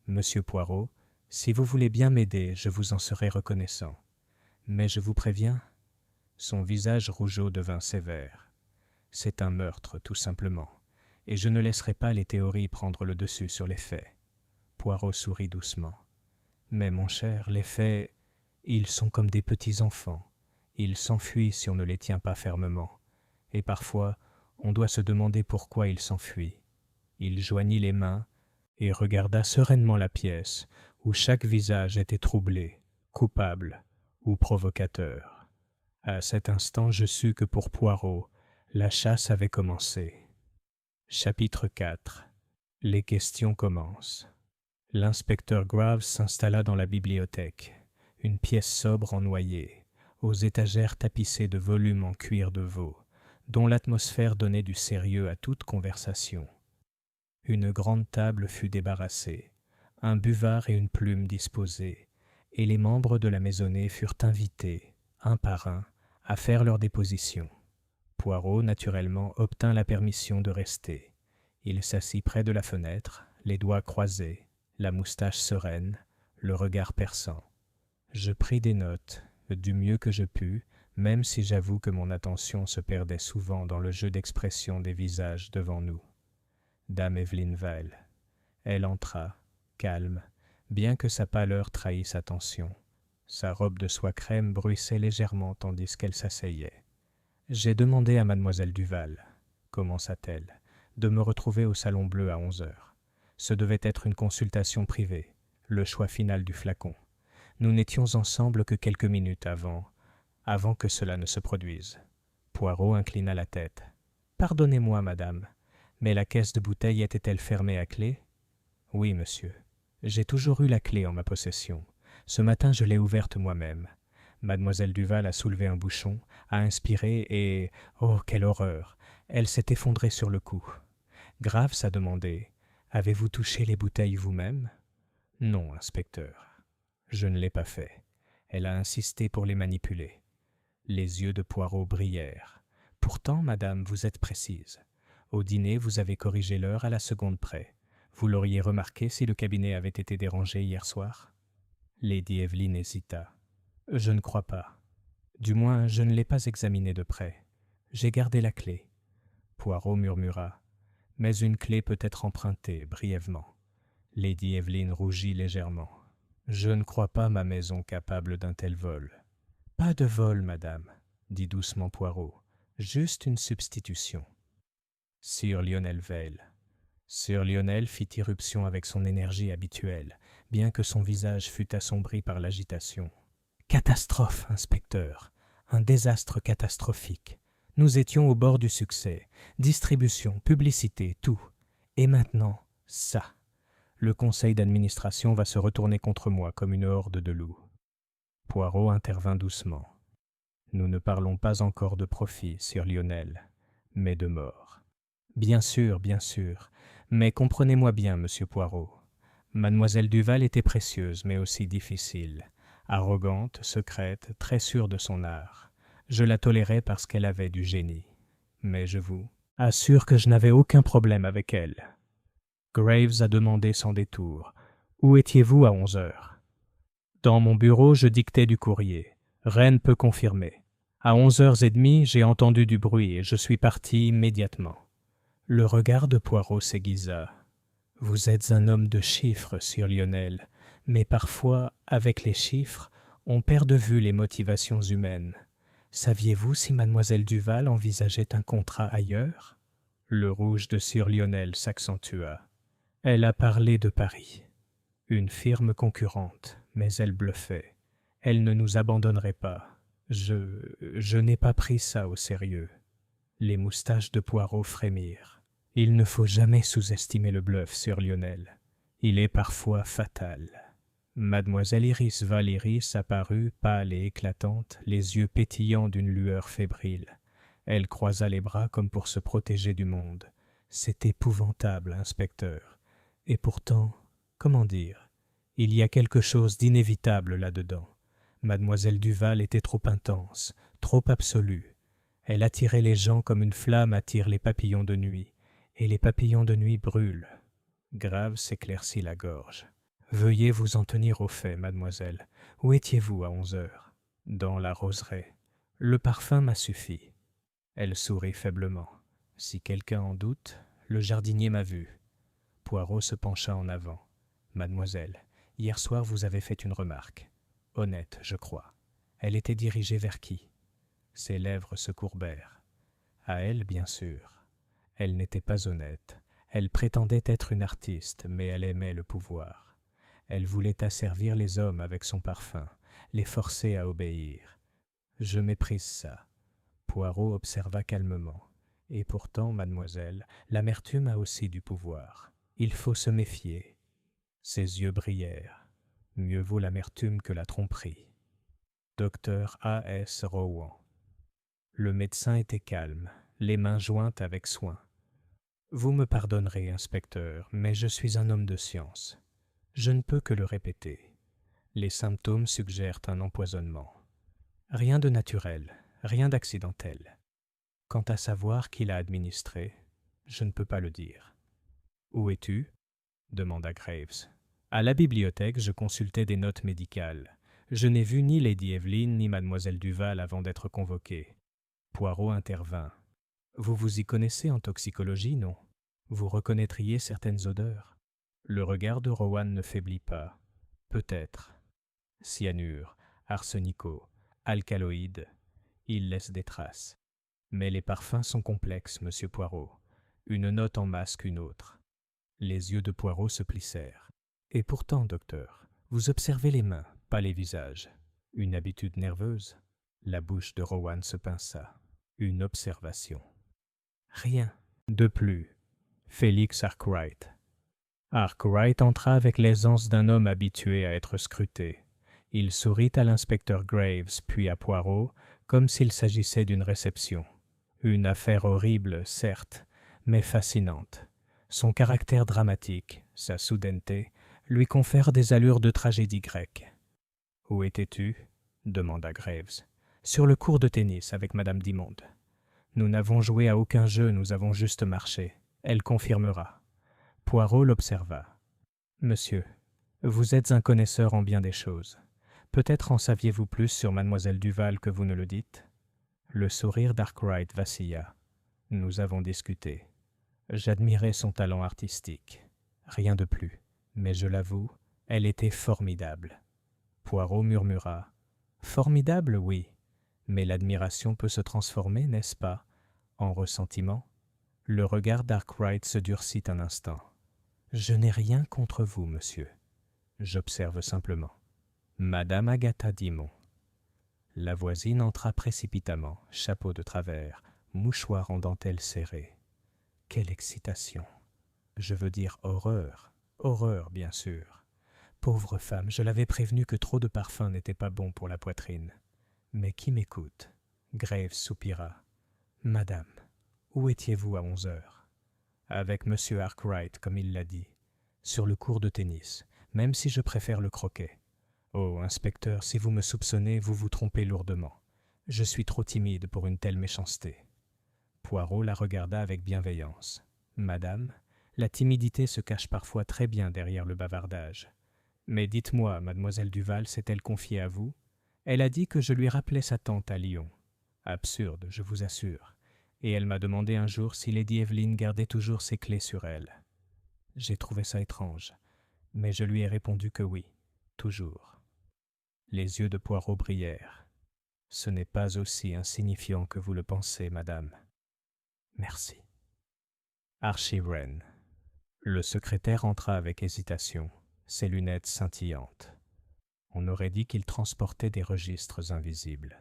Monsieur Poirot, si vous voulez bien m'aider, je vous en serai reconnaissant. Mais je vous préviens, son visage rougeau devint sévère. C'est un meurtre, tout simplement, et je ne laisserai pas les théories prendre le dessus sur les faits. Poirot sourit doucement. Mais mon cher, les faits, ils sont comme des petits enfants. Ils s'enfuient si on ne les tient pas fermement. Et parfois, on doit se demander pourquoi ils s'enfuient. Il joignit les mains et regarda sereinement la pièce où chaque visage était troublé, coupable ou provocateur. À cet instant, je sus que pour Poirot, la chasse avait commencé. Chapitre 4. Les questions commencent. L'inspecteur Graves s'installa dans la bibliothèque, une pièce sobre en noyer. aux étagères tapissées de volumes en cuir de veau, dont l'atmosphère donnait du sérieux à toute conversation. Une grande table fut débarrassée, un buvard et une plume disposés, et les membres de la maisonnée furent invités, un par un, à faire leur déposition. Poirot, naturellement, obtint la permission de rester. Il s'assit près de la fenêtre, les doigts croisés, la moustache sereine, le regard perçant. Je pris des notes, du mieux que je pus, même si j'avoue que mon attention se perdait souvent dans le jeu d'expression des visages devant nous. Dame Evelyn Vail. Elle entra, calme, bien que sa pâleur trahît sa tension. Sa robe de soie crème bruissait légèrement tandis qu'elle s'asseyait. « J'ai demandé à mademoiselle Duval, commença-t-elle, de me retrouver au Salon Bleu à 11 heures. Ce devait être une consultation privée, le choix final du flacon. Nous n'étions ensemble que quelques minutes avant que cela ne se produise. » Poirot inclina la tête. « Pardonnez-moi, madame, mais la caisse de bouteilles était-elle fermée à clé ? » ?»« Oui, monsieur. J'ai toujours eu la clé en ma possession. Ce matin, je l'ai ouverte moi-même. Mademoiselle Duval a soulevé un bouchon, a inspiré et... oh, quelle horreur! Elle s'est effondrée sur le coup. Graves a demandé « Avez-vous touché les bouteilles vous-même » ? « Non, inspecteur. Je ne l'ai pas fait. Elle a insisté pour les manipuler. » Les yeux de Poirot brillèrent. « Pourtant, madame, vous êtes précise. Au dîner, vous avez corrigé l'heure à la seconde près. Vous l'auriez remarqué si le cabinet avait été dérangé hier soir ?» Lady Evelyn hésita. « Je ne crois pas. Du moins, je ne l'ai pas examiné de près. J'ai gardé la clé. » Poirot murmura. « Mais une clé peut être empruntée, brièvement. » Lady Evelyn rougit légèrement. « Je ne crois pas ma maison capable d'un tel vol. »« Pas de vol, madame, » dit doucement Poirot. « Juste une substitution. » Sir Lionel Vail. Sir Lionel fit irruption avec son énergie habituelle, bien que son visage fût assombri par l'agitation. « Catastrophe, inspecteur. Un désastre catastrophique. Nous étions au bord du succès. Distribution, publicité, tout. Et maintenant, ça. Le conseil d'administration va se retourner contre moi comme une horde de loups. » Poirot intervint doucement. « Nous ne parlons pas encore de profit, Sir Lionel, mais de mort. » Bien sûr, mais comprenez-moi bien, monsieur Poirot. Mademoiselle Duval était précieuse, mais aussi difficile. Arrogante, secrète, très sûre de son art. Je la tolérais parce qu'elle avait du génie. Mais je vous assure que je n'avais aucun problème avec elle. Graves a demandé sans détour. « Où étiez-vous à 11 heures ?» « Dans mon bureau, je dictais du courrier. Reine peut confirmer. À 11h30, j'ai entendu du bruit et je suis parti immédiatement. » Le regard de Poirot s'aiguisa. « Vous êtes un homme de chiffres, Sir Lionel, mais parfois, avec les chiffres, on perd de vue les motivations humaines. Saviez-vous si mademoiselle Duval envisageait un contrat ailleurs ?» Le rouge de Sir Lionel s'accentua. « Elle a parlé de Paris. Une firme concurrente, mais elle bluffait. Elle ne nous abandonnerait pas. Je n'ai pas pris ça au sérieux. » Les moustaches de Poirot frémirent. « Il ne faut jamais sous-estimer le bluff, Sir Lionel. Il est parfois fatal. » Mademoiselle Iris Valéris apparut, pâle et éclatante, les yeux pétillants d'une lueur fébrile. Elle croisa les bras comme pour se protéger du monde. « C'est épouvantable, inspecteur. Et pourtant, comment dire, il y a quelque chose d'inévitable là-dedans. Mademoiselle Duval était trop intense, trop absolue. Elle attirait les gens comme une flamme attire les papillons de nuit, et les papillons de nuit brûlent. » Grave s'éclaircit la gorge. « Veuillez vous en tenir au fait, mademoiselle. Où étiez-vous à 11 heures ? » ?»« Dans la roseraie. Le parfum m'a suffi. » Elle sourit faiblement. « Si quelqu'un en doute, le jardinier m'a vu. » Poirot se pencha en avant. « Mademoiselle, hier soir vous avez fait une remarque. Honnête, je crois. Elle était dirigée vers qui ? » Ses lèvres se courbèrent. « À elle, bien sûr. Elle n'était pas honnête. Elle prétendait être une artiste, mais elle aimait le pouvoir. Elle voulait asservir les hommes avec son parfum, les forcer à obéir. Je méprise ça. » Poirot observa calmement. « Et pourtant, mademoiselle, l'amertume a aussi du pouvoir. Il faut se méfier. » Ses yeux brillèrent. « Mieux vaut l'amertume que la tromperie. » Dr. A.S. Rowan. Le médecin était calme, les mains jointes avec soin. Vous me pardonnerez, inspecteur, mais je suis un homme de science. Je ne peux que le répéter. Les symptômes suggèrent un empoisonnement. Rien de naturel, rien d'accidentel. Quant à savoir qui l'a administré, je ne peux pas le dire. Où es-tu ? Demanda Graves. À la bibliothèque, je consultais des notes médicales. Je n'ai vu ni Lady Evelyn ni Mademoiselle Duval avant d'être convoqué. Poirot intervint. Vous vous y connaissez en toxicologie, non ? Vous reconnaîtriez certaines odeurs ? Le regard de Rowan ne faiblit pas. Peut-être. Cyanure, arsenico, alcaloïdes, ils laissent des traces. Mais les parfums sont complexes, monsieur Poirot. Une note en masque une autre. Les yeux de Poirot se plissèrent. Et pourtant, docteur, vous observez les mains, pas les visages. Une habitude nerveuse ? La bouche de Rowan se pinça. Une observation. Rien. De plus. Félix Arkwright. Arkwright entra avec l'aisance d'un homme habitué à être scruté. Il sourit à l'inspecteur Graves, puis à Poirot, comme s'il s'agissait d'une réception. Une affaire horrible, certes, mais fascinante. Son caractère dramatique, sa soudaineté, lui confèrent des allures de tragédie grecque. « Où étais-tu » demanda Graves. « Sur le court de tennis avec Madame Dimond. Nous n'avons joué à aucun jeu, nous avons juste marché. Elle confirmera. » Poirot l'observa. « Monsieur, vous êtes un connaisseur en bien des choses. Peut-être en saviez-vous plus sur Mademoiselle Duval que vous ne le dites ?» Le sourire d'Arkwright vacilla. « Nous avons discuté. J'admirais son talent artistique. Rien de plus. Mais je l'avoue, elle était formidable. » Poirot murmura. « Formidable, oui. Mais l'admiration peut se transformer, n'est-ce pas, en ressentiment ?» Le regard d'Arkwright se durcit un instant. « Je n'ai rien contre vous, monsieur. J'observe simplement. Madame Agatha Dimond. » La voisine entra précipitamment, chapeau de travers, mouchoir en dentelle serrée. Quelle excitation! Je veux dire horreur. Horreur, bien sûr. Pauvre femme, je l'avais prévenue que trop de parfum n'était pas bon pour la poitrine. Mais qui m'écoute ? Graves soupira. Madame, où étiez-vous à 11 heures ? Avec monsieur Arkwright, comme il l'a dit. Sur le court de tennis, même si je préfère le croquet. Oh, inspecteur, si vous me soupçonnez, vous vous trompez lourdement. Je suis trop timide pour une telle méchanceté. Poirot la regarda avec bienveillance. Madame, la timidité se cache parfois très bien derrière le bavardage. Mais dites-moi, mademoiselle Duval s'est-elle confiée à vous ? Elle a dit que je lui rappelais sa tante à Lyon. Absurde, je vous assure. Et elle m'a demandé un jour si Lady Evelyn gardait toujours ses clés sur elle. J'ai trouvé ça étrange, mais je lui ai répondu que oui, toujours. Les yeux de Poirot brillèrent. Ce n'est pas aussi insignifiant que vous le pensez, madame. Merci. Archie Wren. Le secrétaire entra avec hésitation, ses lunettes scintillantes. On aurait dit qu'il transportait des registres invisibles.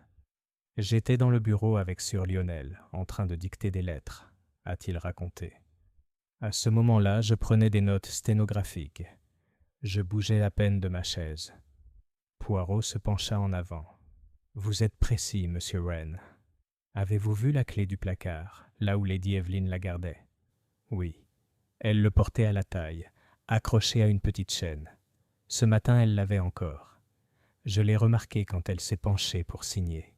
J'étais dans le bureau avec Sir Lionel, en train de dicter des lettres, a-t-il raconté. À ce moment-là, je prenais des notes sténographiques. Je bougeais à peine de ma chaise. Poirot se pencha en avant. « Vous êtes précis, monsieur Wren. Avez-vous vu la clé du placard, là où Lady Evelyn la gardait ?»« Oui. Elle le portait à la taille, accroché à une petite chaîne. Ce matin, elle l'avait encore. Je l'ai remarqué quand elle s'est penchée pour signer. »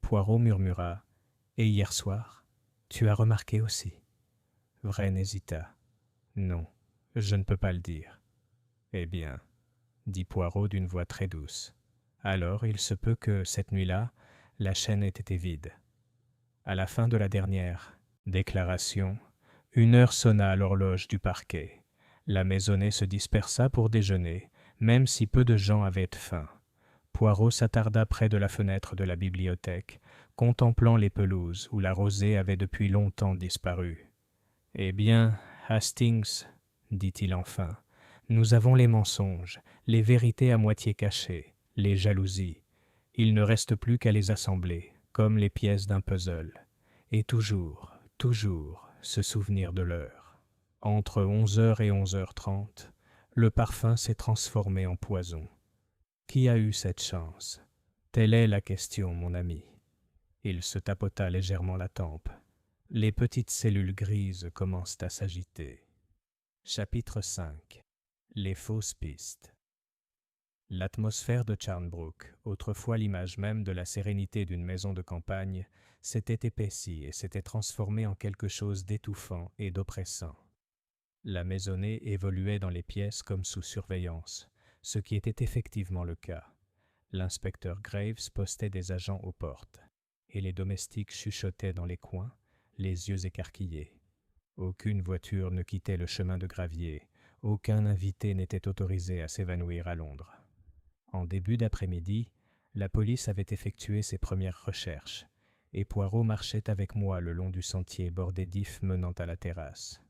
Poirot murmura. « Et hier soir, tu as remarqué aussi ?» Wren hésita. « Non, je ne peux pas le dire. »« Eh bien, » dit Poirot d'une voix très douce. « Alors, il se peut que, cette nuit-là, la chaîne ait été vide. » À la fin de la dernière déclaration, 1 heure sonna à l'horloge du parquet. La maisonnée se dispersa pour déjeuner, même si peu de gens avaient faim. Poirot s'attarda près de la fenêtre de la bibliothèque, contemplant les pelouses où la rosée avait depuis longtemps disparu. « Eh bien, Hastings, dit-il enfin, nous avons les mensonges, les vérités à moitié cachées, les jalousies. Il ne reste plus qu'à les assembler, comme les pièces d'un puzzle. Et toujours, toujours, se souvenir de l'heure. Entre 11h et 11h30, le parfum s'est transformé en poison. Qui a eu cette chance ? Telle est la question, mon ami. Il se tapota légèrement la tempe. Les petites cellules grises commencent à s'agiter. Chapitre 5. Les fausses pistes. L'atmosphère de Charnbrook, autrefois l'image même de la sérénité d'une maison de campagne, s'était épaissie et s'était transformée en quelque chose d'étouffant et d'oppressant. La maisonnée évoluait dans les pièces comme sous surveillance, ce qui était effectivement le cas. L'inspecteur Graves postait des agents aux portes, et les domestiques chuchotaient dans les coins, les yeux écarquillés. Aucune voiture ne quittait le chemin de gravier, aucun invité n'était autorisé à s'évanouir à Londres. En début d'après-midi, la police avait effectué ses premières recherches, et Poirot marchait avec moi le long du sentier bordé d'ifs menant à la terrasse.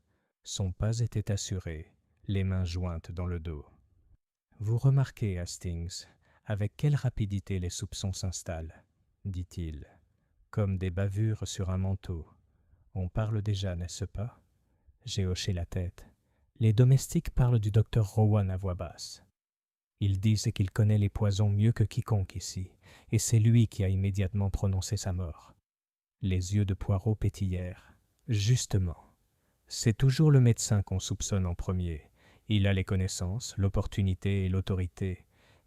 Son pas était assuré, les mains jointes dans le dos. « Vous remarquez, Hastings, avec quelle rapidité les soupçons s'installent, dit-il, comme des bavures sur un manteau. On parle déjà, n'est-ce pas? J'ai hoché la tête. Les domestiques parlent du docteur Rowan à voix basse. Ils disent qu'il connaît les poisons mieux que quiconque ici, et c'est lui qui a immédiatement prononcé sa mort. Les yeux de Poirot pétillèrent. Justement. C'est toujours le médecin qu'on soupçonne en premier. Il a les connaissances, l'opportunité et l'autorité.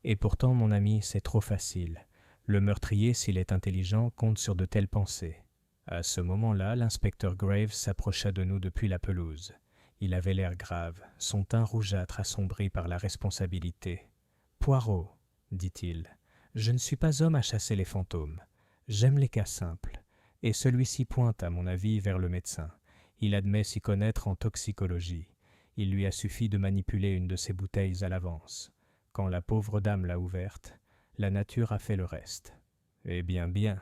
Et pourtant, mon ami, c'est trop facile. Le meurtrier, s'il est intelligent, compte sur de telles pensées. À ce moment-là, l'inspecteur Graves s'approcha de nous depuis la pelouse. Il avait l'air grave, son teint rougeâtre assombri par la responsabilité. « Poirot, dit-il, je ne suis pas homme à chasser les fantômes. J'aime les cas simples. Et celui-ci pointe, à mon avis, vers le médecin. Il admet s'y connaître en toxicologie. Il lui a suffi de manipuler une de ces bouteilles à l'avance. Quand la pauvre dame l'a ouverte, la nature a fait le reste. »« Eh bien, bien,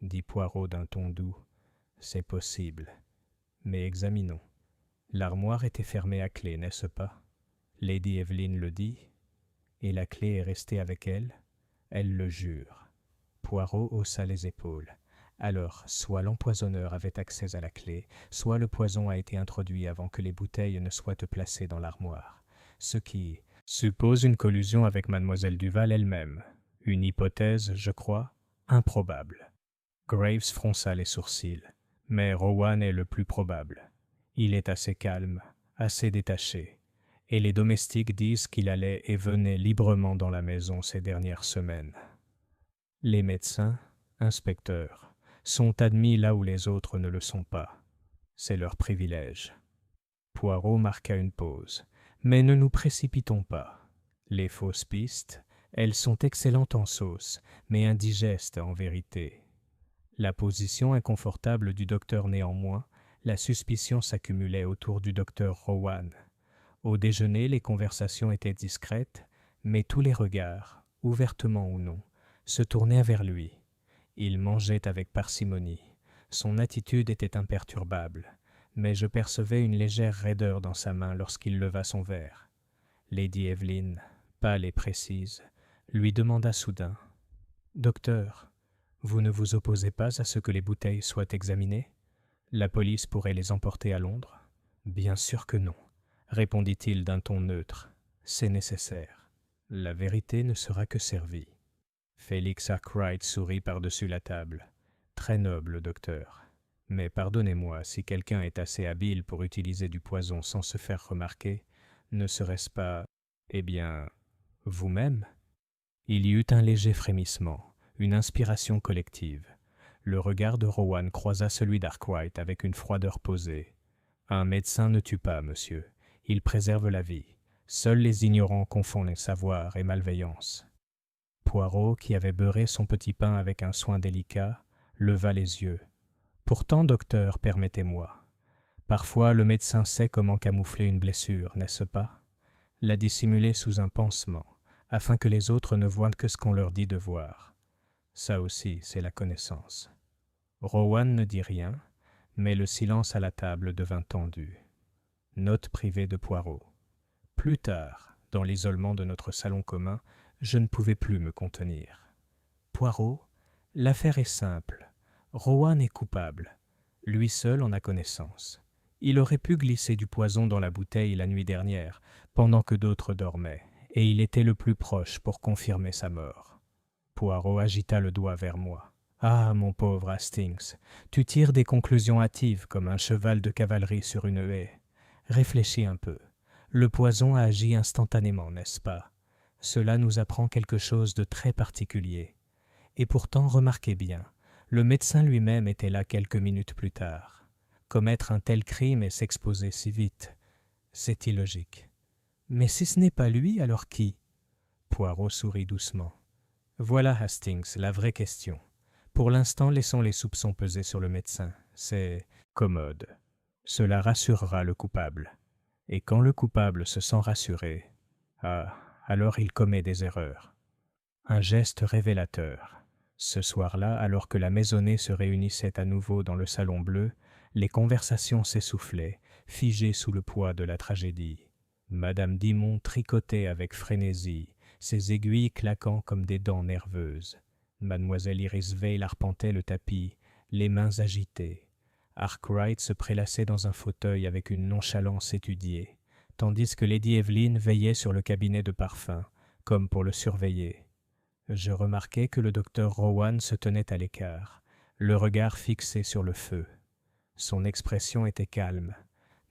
dit Poirot d'un ton doux. C'est possible. Mais examinons. L'armoire était fermée à clé, n'est-ce pas? Lady Evelyn le dit. Et la clé est restée avec elle? Elle le jure. Poirot haussa les épaules. Alors, soit l'empoisonneur avait accès à la clé, soit le poison a été introduit avant que les bouteilles ne soient placées dans l'armoire. Ce qui suppose une collusion avec mademoiselle Duval elle-même. Une hypothèse, je crois, improbable. Graves fronça les sourcils. Mais Rowan est le plus probable. Il est assez calme, assez détaché. Et les domestiques disent qu'il allait et venait librement dans la maison ces dernières semaines. Les médecins, inspecteurs, sont admis là où les autres ne le sont pas. C'est leur privilège. Poirot marqua une pause. Mais ne nous précipitons pas. Les fausses pistes, elles sont excellentes en sauce, mais indigestes en vérité. La position inconfortable du docteur néanmoins, la suspicion s'accumulait autour du docteur Rowan. Au déjeuner, les conversations étaient discrètes, mais tous les regards, ouvertement ou non, se tournaient vers lui. Il mangeait avec parcimonie. Son attitude était imperturbable, mais je percevais une légère raideur dans sa main lorsqu'il leva son verre. Lady Evelyn, pâle et précise, lui demanda soudain « Docteur, vous ne vous opposez pas à ce que les bouteilles soient examinées? La police pourrait les emporter à Londres? » « Bien sûr que non, » répondit-il d'un ton neutre. « C'est nécessaire. La vérité ne sera que servie. » Félix Arkwright sourit par-dessus la table. « Très noble, docteur. Mais pardonnez-moi, si quelqu'un est assez habile pour utiliser du poison sans se faire remarquer, ne serait-ce pas, eh bien, vous-même » Il y eut un léger frémissement, une inspiration collective. Le regard de Rowan croisa celui d'Arkwright avec une froideur posée. « Un médecin ne tue pas, monsieur. Il préserve la vie. Seuls les ignorants confondent savoir et malveillance. » Poirot, qui avait beurré son petit pain avec un soin délicat, leva les yeux. « Pourtant, docteur, permettez-moi. Parfois, le médecin sait comment camoufler une blessure, n'est-ce pas? La dissimuler sous un pansement, afin que les autres ne voient que ce qu'on leur dit de voir. Ça aussi, c'est la connaissance. » Rowan ne dit rien, mais le silence à la table devint tendu. Note privée de Poirot. Plus tard, dans l'isolement de notre salon commun, je ne pouvais plus me contenir. « Poirot, l'affaire est simple. Rowan est coupable. Lui seul en a connaissance. Il aurait pu glisser du poison dans la bouteille la nuit dernière, pendant que d'autres dormaient, et il était le plus proche pour confirmer sa mort. Poirot agita le doigt vers moi. « Ah, mon pauvre Hastings, tu tires des conclusions hâtives comme un cheval de cavalerie sur une haie. Réfléchis un peu. Le poison a agi instantanément, n'est-ce pas? Cela nous apprend quelque chose de très particulier. Et pourtant, remarquez bien, le médecin lui-même était là quelques minutes plus tard. Commettre un tel crime et s'exposer si vite, c'est illogique. Mais si ce n'est pas lui, alors qui? » Poirot sourit doucement. « Voilà, Hastings, la vraie question. Pour l'instant, laissons les soupçons peser sur le médecin. C'est commode. Cela rassurera le coupable. Et quand le coupable se sent rassuré, alors il commet des erreurs. » Un geste révélateur. Ce soir-là, alors que la maisonnée se réunissait à nouveau dans le salon bleu, les conversations s'essoufflaient, figées sous le poids de la tragédie. Madame Dimon tricotait avec frénésie, ses aiguilles claquant comme des dents nerveuses. Mademoiselle Iris Vale arpentait le tapis, les mains agitées. Arkwright se prélassait dans un fauteuil avec une nonchalance étudiée, tandis que Lady Evelyn veillait sur le cabinet de parfum, comme pour le surveiller. Je remarquai que le docteur Rowan se tenait à l'écart, le regard fixé sur le feu. Son expression était calme,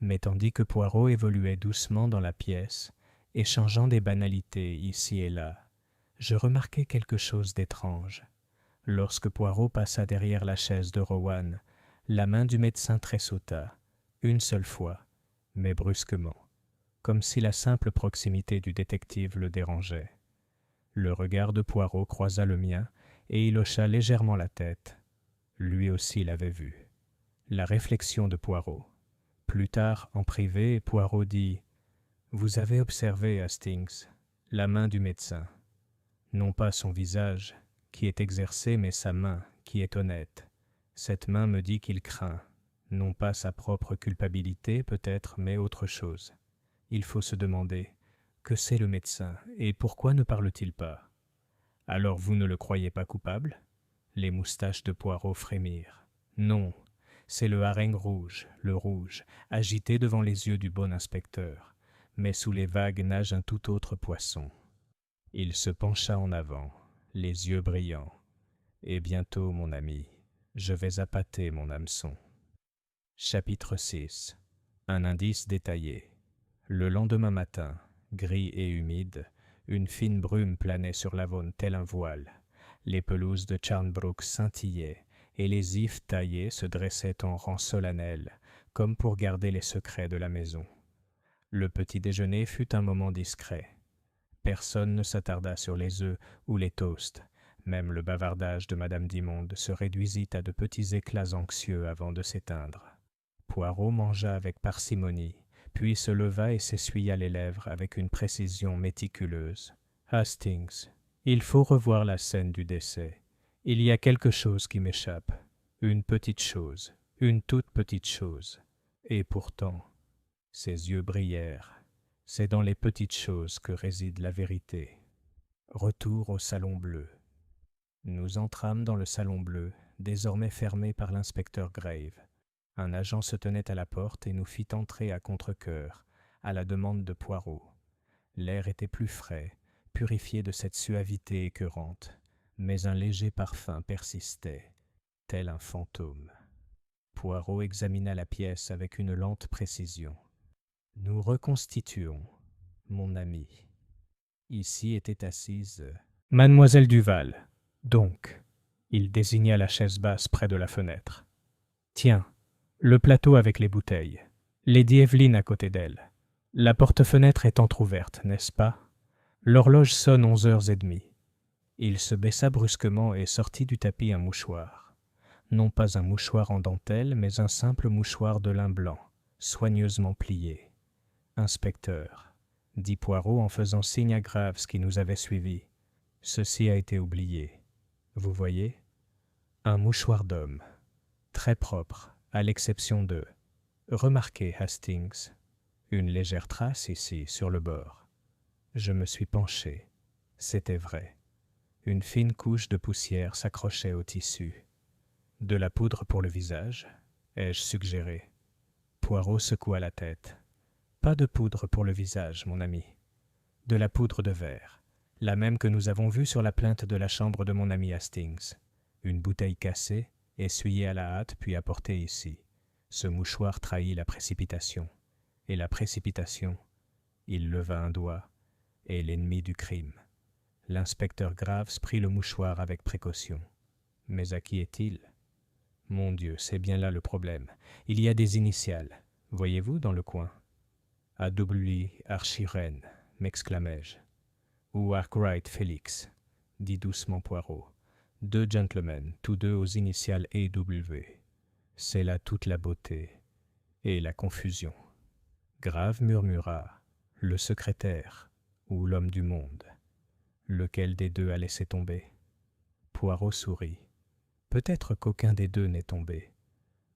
mais tandis que Poirot évoluait doucement dans la pièce, échangeant des banalités ici et là, je remarquai quelque chose d'étrange. Lorsque Poirot passa derrière la chaise de Rowan, la main du médecin tressauta, une seule fois, mais brusquement, comme si la simple proximité du détective le dérangeait. Le regard de Poirot croisa le mien et il hocha légèrement la tête. Lui aussi l'avait vu. La réflexion de Poirot. Plus tard, en privé, Poirot dit « Vous avez observé, Hastings, la main du médecin. Non pas son visage, qui est exercé, mais sa main, qui est honnête. Cette main me dit qu'il craint, non pas sa propre culpabilité peut-être, mais autre chose. Il faut se demander, que c'est le médecin, et pourquoi ne parle-t-il pas? Alors vous ne le croyez pas coupable? » Les moustaches de Poirot frémirent. « Non, c'est le hareng rouge, le rouge, agité devant les yeux du bon inspecteur. Mais sous les vagues nage un tout autre poisson. » Il se pencha en avant, les yeux brillants. « Et bientôt, mon ami, je vais appâter mon hameçon. » Chapitre 6. Un indice détaillé. Le lendemain matin, gris et humide, une fine brume planait sur l'Avon tel un voile. Les pelouses de Charnbrook scintillaient, et les ifs taillés se dressaient en rang solennel, comme pour garder les secrets de la maison. Le petit déjeuner fut un moment discret. Personne ne s'attarda sur les œufs ou les toasts. Même le bavardage de Madame Dimond se réduisit à de petits éclats anxieux avant de s'éteindre. Poirot mangea avec parcimonie, puis se leva et s'essuya les lèvres avec une précision méticuleuse. « Hastings, il faut revoir la scène du décès. Il y a quelque chose qui m'échappe. Une petite chose, une toute petite chose. Et pourtant, » ses yeux brillèrent. « C'est dans les petites choses que réside la vérité. » Retour au salon bleu. Nous entrâmes dans le salon bleu, désormais fermé par l'inspecteur Grave. Un agent se tenait à la porte et nous fit entrer à contre-cœur, à la demande de Poirot. L'air était plus frais, purifié de cette suavité écœurante, mais un léger parfum persistait, tel un fantôme. Poirot examina la pièce avec une lente précision. Nous reconstituons, mon ami. Ici était assise Mademoiselle Duval. Donc, il désigna la chaise basse près de la fenêtre. Tiens, le plateau avec les bouteilles. Lady Evelyn à côté d'elle. La porte-fenêtre est entr'ouverte, n'est-ce pas? L'horloge sonne 11h30. Il se baissa brusquement et sortit du tapis un mouchoir. Non pas un mouchoir en dentelle, mais un simple mouchoir de lin blanc, soigneusement plié. « Inspecteur, » dit Poirot en faisant signe à Graves qui nous avait suivis. « Ceci a été oublié. Vous voyez? Un mouchoir d'homme, très propre, à l'exception de... Remarquez, Hastings, une légère trace ici, sur le bord. » Je me suis penché. C'était vrai. Une fine couche de poussière s'accrochait au tissu. « De la poudre pour le visage ?» ai-je suggéré. Poirot secoua la tête. « Pas de poudre pour le visage, mon ami. De la poudre de verre. La même que nous avons vue sur la plinthe de la chambre de mon ami Hastings. Une bouteille cassée, essuyée à la hâte puis apportée ici. Ce mouchoir trahit la précipitation. Et la précipitation, il leva un doigt, est l'ennemi du crime. L'inspecteur Graves prit le mouchoir avec précaution. Mais à qui est-il? Mon Dieu, c'est bien là le problème. Il y a des initiales. Voyez-vous dans le coin? A.W. Archiren, m'exclamai-je. Ou Arkwright Félix, dit doucement Poirot. 2 gentlemen, tous deux aux initiales A.W. C'est là toute la beauté et la confusion. Grave murmura, le secrétaire ou l'homme du monde. Lequel des deux a laissé tomber? Poirot sourit. Peut-être qu'aucun des deux n'est tombé.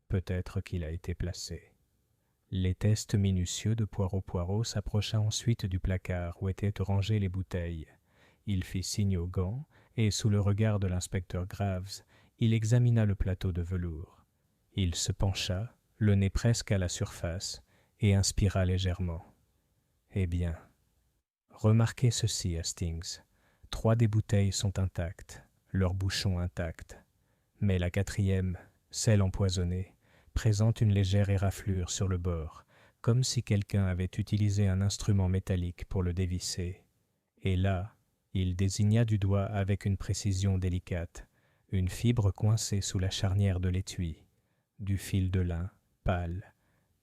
Peut-être qu'il a été placé. Les tests minutieux de Poirot s'approcha ensuite du placard où étaient rangées les bouteilles. Il fit signe aux gants et, sous le regard de l'inspecteur Graves, il examina le plateau de velours. Il se pencha, le nez presque à la surface, et inspira légèrement. Eh bien, remarquez ceci, Hastings. 3 des bouteilles sont intactes, leurs bouchons intacts. Mais la 4e, celle empoisonnée, présente une légère éraflure sur le bord, comme si quelqu'un avait utilisé un instrument métallique pour le dévisser. Et là, il désigna du doigt avec une précision délicate une fibre coincée sous la charnière de l'étui, du fil de lin, pâle,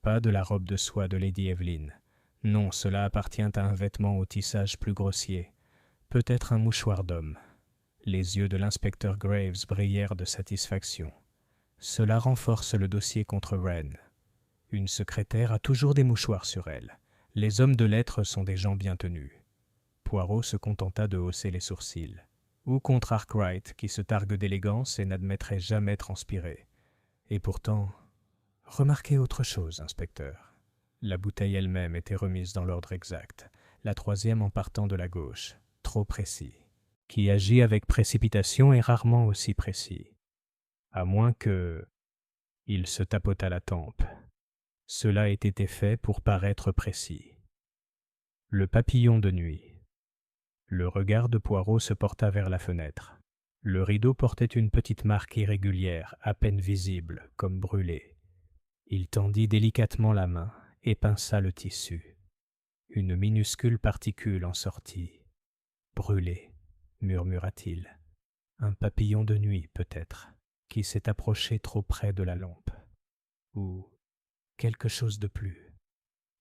pas de la robe de soie de Lady Evelyn. Non, cela appartient à un vêtement au tissage plus grossier, peut-être un mouchoir d'homme. Les yeux de l'inspecteur Graves brillèrent de satisfaction. Cela renforce le dossier contre Wren. Une secrétaire a toujours des mouchoirs sur elle. Les hommes de lettres sont des gens bien tenus. Poirot se contenta de hausser les sourcils. Ou contre Arkwright, qui se targue d'élégance et n'admettrait jamais transpirer. Et pourtant, remarquez autre chose, inspecteur. La bouteille elle-même était remise dans l'ordre exact, la 3e en partant de la gauche, trop précis. Qui agit avec précipitation est rarement aussi précis. À moins que... Il se tapota la tempe. Cela ait été fait pour paraître précis. Le papillon de nuit. Le regard de Poirot se porta vers la fenêtre. Le rideau portait une petite marque irrégulière, à peine visible, comme brûlée. Il tendit délicatement la main et pinça le tissu. Une minuscule particule en sortit. Brûlé, murmura-t-il. Un papillon de nuit, peut-être, qui s'est approché trop près de la lampe. Ou quelque chose de plus.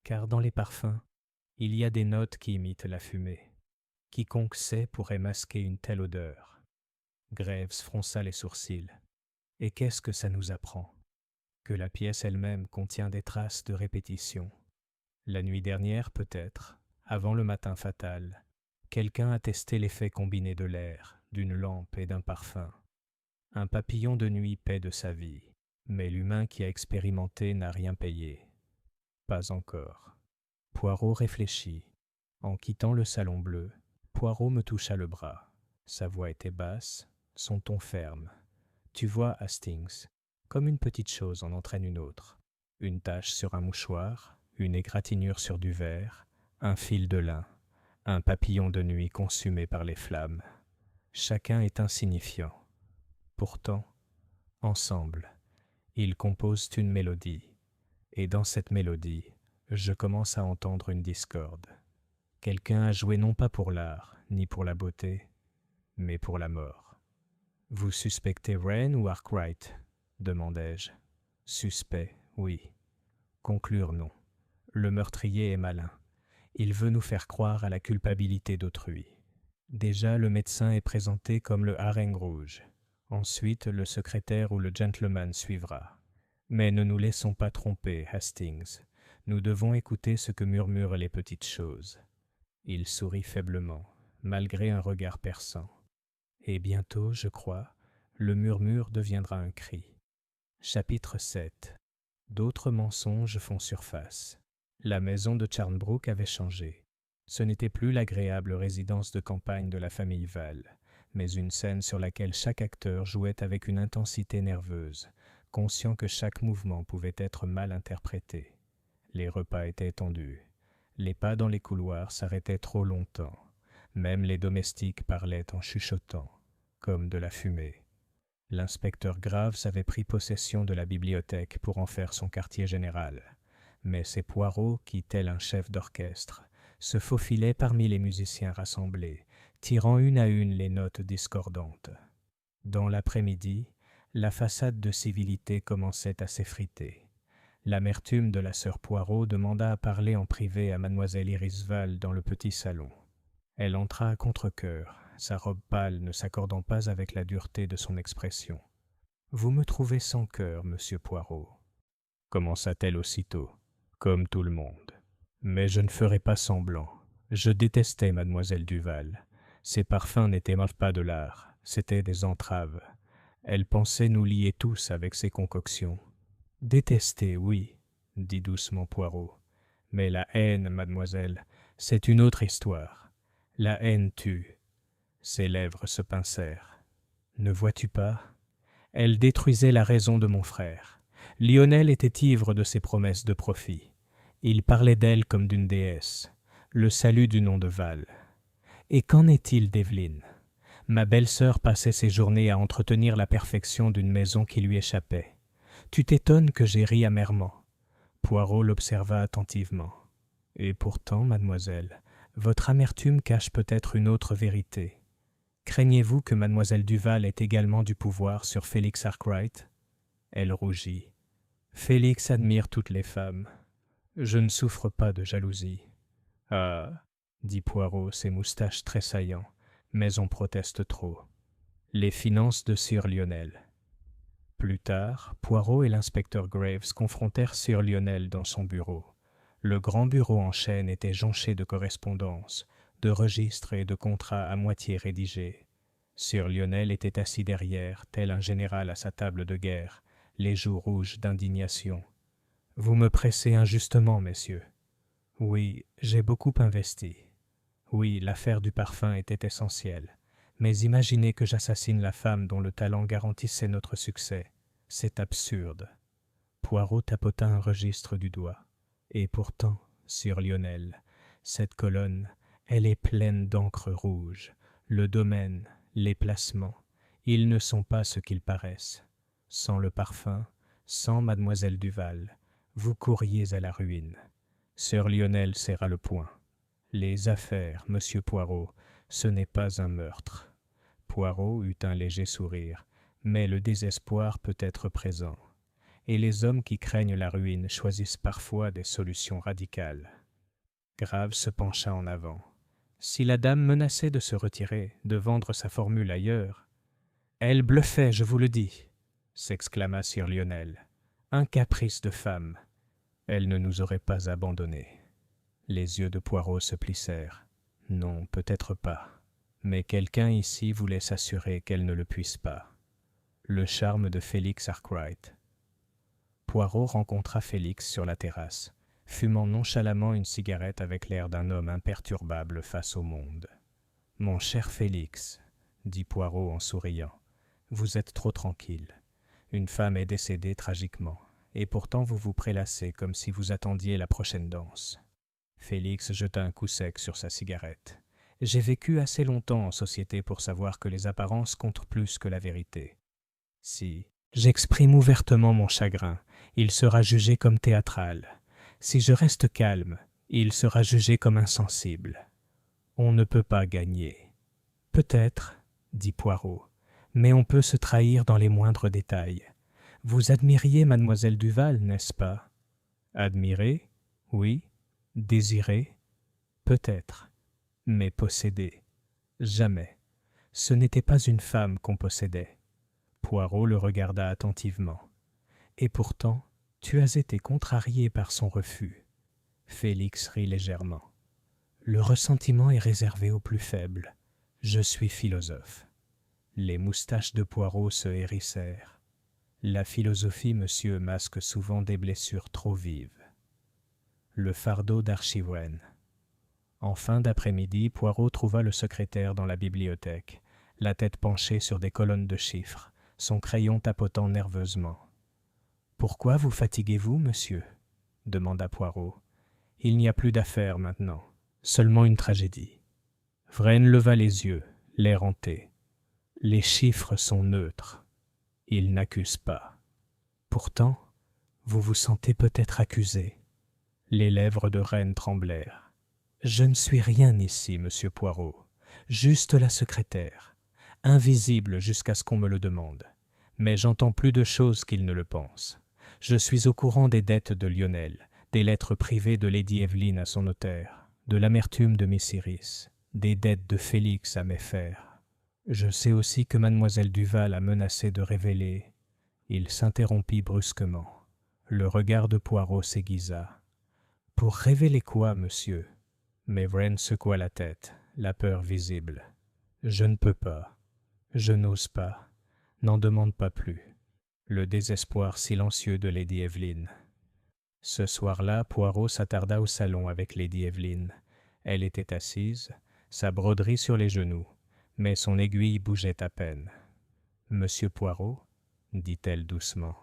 Car dans les parfums, il y a des notes qui imitent la fumée. Quiconque sait pourrait masquer une telle odeur. Graves fronça les sourcils. Et qu'est-ce que ça nous apprend? Que la pièce elle-même contient des traces de répétition. La nuit dernière, peut-être, avant le matin fatal, quelqu'un a testé l'effet combiné de l'air, d'une lampe et d'un parfum. Un papillon de nuit paie de sa vie, mais l'humain qui a expérimenté n'a rien payé. Pas encore. Poirot réfléchit. En quittant le salon bleu, Poirot me toucha le bras. Sa voix était basse, son ton ferme. Tu vois, Hastings, comme une petite chose en entraîne une autre. Une tache sur un mouchoir, une égratignure sur du verre, un fil de lin, un papillon de nuit consumé par les flammes. Chacun est insignifiant. Pourtant, ensemble, ils composent une mélodie. Et dans cette mélodie, je commence à entendre une discorde. Quelqu'un a joué non pas pour l'art, ni pour la beauté, mais pour la mort. Vous suspectez Wren ou Arkwright? Demandai-je. Suspect, oui. Conclure, non. Le meurtrier est malin. Il veut nous faire croire à la culpabilité d'autrui. Déjà, le médecin est présenté comme le hareng rouge. Ensuite, le secrétaire ou le gentleman suivra. Mais ne nous laissons pas tromper, Hastings. Nous devons écouter ce que murmurent les petites choses. Il sourit faiblement, malgré un regard perçant. Et bientôt, je crois, le murmure deviendra un cri. Chapitre 7. D'autres mensonges font surface. La maison de Charnbrook avait changé. Ce n'était plus l'agréable résidence de campagne de la famille Val, mais une scène sur laquelle chaque acteur jouait avec une intensité nerveuse, conscient que chaque mouvement pouvait être mal interprété. Les repas étaient tendus. Les pas dans les couloirs s'arrêtaient trop longtemps. Même les domestiques parlaient en chuchotant, comme de la fumée. L'inspecteur Graves avait pris possession de la bibliothèque pour en faire son quartier général, mais c'est Poirot qui, tel un chef d'orchestre, se faufilait parmi les musiciens rassemblés, tirant une à une les notes discordantes. Dans l'après-midi, la façade de civilité commençait à s'effriter. L'amertume de la sœur Poirot demanda à parler en privé à mademoiselle Irisval dans le petit salon. Elle entra à contre-cœur, sa robe pâle ne s'accordant pas avec la dureté de son expression. « Vous me trouvez sans cœur, monsieur Poirot. » commença-t-elle aussitôt, comme tout le monde. Mais je ne ferai pas semblant. Je détestais mademoiselle Duval. Ses parfums n'étaient pas de l'art, c'étaient des entraves. Elle pensait nous lier tous avec ses concoctions. « Détester, oui, dit doucement Poirot. Mais la haine, mademoiselle, c'est une autre histoire. La haine tue. » Ses lèvres se pincèrent. « Ne vois-tu pas ? Elle détruisait la raison de mon frère. Lionel était ivre de ses promesses de profit. Il parlait d'elle comme d'une déesse, le salut du nom de Val. Et qu'en est-il d'Evelyne ? Ma belle-sœur passait ses journées à entretenir la perfection d'une maison qui lui échappait. Tu t'étonnes que j'ai ri amèrement. » Poirot l'observa attentivement. « Et pourtant, mademoiselle, votre amertume cache peut-être une autre vérité. Craignez-vous que mademoiselle Duval ait également du pouvoir sur Félix Arkwright ?» Elle rougit. « Félix admire toutes les femmes. Je ne souffre pas de jalousie. »« Ah !» dit Poirot, ses moustaches tressaillant, « mais on proteste trop. » Les finances de Sir Lionel. Plus tard, Poirot et l'inspecteur Graves confrontèrent Sir Lionel dans son bureau. Le grand bureau en chêne était jonché de correspondances, de registres et de contrats à moitié rédigés. Sir Lionel était assis derrière, tel un général à sa table de guerre, les joues rouges d'indignation. « Vous me pressez injustement, messieurs. Oui, j'ai beaucoup investi. Oui, l'affaire du parfum était essentielle. Mais imaginez que j'assassine la femme dont le talent garantissait notre succès. C'est absurde. » Poirot tapota un registre du doigt. « Et pourtant, Sir Lionel, cette colonne, elle est pleine d'encre rouge. Le domaine, les placements, ils ne sont pas ce qu'ils paraissent. Sans le parfum, sans mademoiselle Duval, vous courriez à la ruine. » Sir Lionel serra le poing. « Les affaires, monsieur Poirot, ce n'est pas un meurtre. » Poirot eut un léger sourire, mais le désespoir peut être présent. Et les hommes qui craignent la ruine choisissent parfois des solutions radicales. Graves se pencha en avant. Si la dame menaçait de se retirer, de vendre sa formule ailleurs... « Elle bluffait, je vous le dis, » s'exclama Sir Lionel. « Un caprice de femme. Elle ne nous aurait pas abandonnés. » Les yeux de Poirot se plissèrent. « Non, peut-être pas. Mais quelqu'un ici voulait s'assurer qu'elle ne le puisse pas. » Le charme de Félix Arkwright. Poirot rencontra Félix sur la terrasse, fumant nonchalamment une cigarette avec l'air d'un homme imperturbable face au monde. « Mon cher Félix, » dit Poirot en souriant, « vous êtes trop tranquille. Une femme est décédée tragiquement, et pourtant vous vous prélassez comme si vous attendiez la prochaine danse. » Félix jeta un coup sec sur sa cigarette. « J'ai vécu assez longtemps en société pour savoir que les apparences comptent plus que la vérité. Si j'exprime ouvertement mon chagrin, il sera jugé comme théâtral. Si je reste calme, il sera jugé comme insensible. On ne peut pas gagner. »« Peut-être, » dit Poirot, « mais on peut se trahir dans les moindres détails. Vous admiriez mademoiselle Duval, n'est-ce pas ? » ?»« Admirer ? Oui. Désirer ? Peut-être. Mais posséder ? Jamais. Ce n'était pas une femme qu'on possédait. » Poirot le regarda attentivement. « Et pourtant, tu as été contrarié par son refus. » Félix rit légèrement. « Le ressentiment est réservé aux plus faibles. Je suis philosophe. » Les moustaches de Poirot se hérissèrent. « La philosophie, monsieur, masque souvent des blessures trop vives. » Le fardeau d'Archivoine. En fin d'après-midi, Poirot trouva le secrétaire dans la bibliothèque, la tête penchée sur des colonnes de chiffres, son crayon tapotant nerveusement. « Pourquoi vous fatiguez-vous, monsieur ?» demanda Poirot. « Il n'y a plus d'affaires maintenant, seulement une tragédie. » Vraine leva les yeux, l'air hanté. Les chiffres sont neutres. Ils n'accusent pas. Pourtant, vous vous sentez peut-être accusé. Les lèvres de Wren tremblèrent. Je ne suis rien ici, monsieur Poirot. Juste la secrétaire. Invisible jusqu'à ce qu'on me le demande. Mais j'entends plus de choses qu'il ne le pense. Je suis au courant des dettes de Lionel, des lettres privées de Lady Evelyn à son notaire, de l'amertume de Miss Iris, des dettes de Félix à Méfaire. Je sais aussi que mademoiselle Duval a menacé de révéler. Il s'interrompit brusquement. Le regard de Poirot s'aiguisa. Pour révéler quoi, monsieur? Mais Wren secoua la tête, la peur visible. Je ne peux pas. Je n'ose pas. N'en demande pas plus. Le désespoir silencieux de Lady Evelyn. Ce soir-là, Poirot s'attarda au salon avec Lady Evelyn. Elle était assise, sa broderie sur les genoux, mais son aiguille bougeait à peine. « Monsieur Poirot, dit-elle doucement,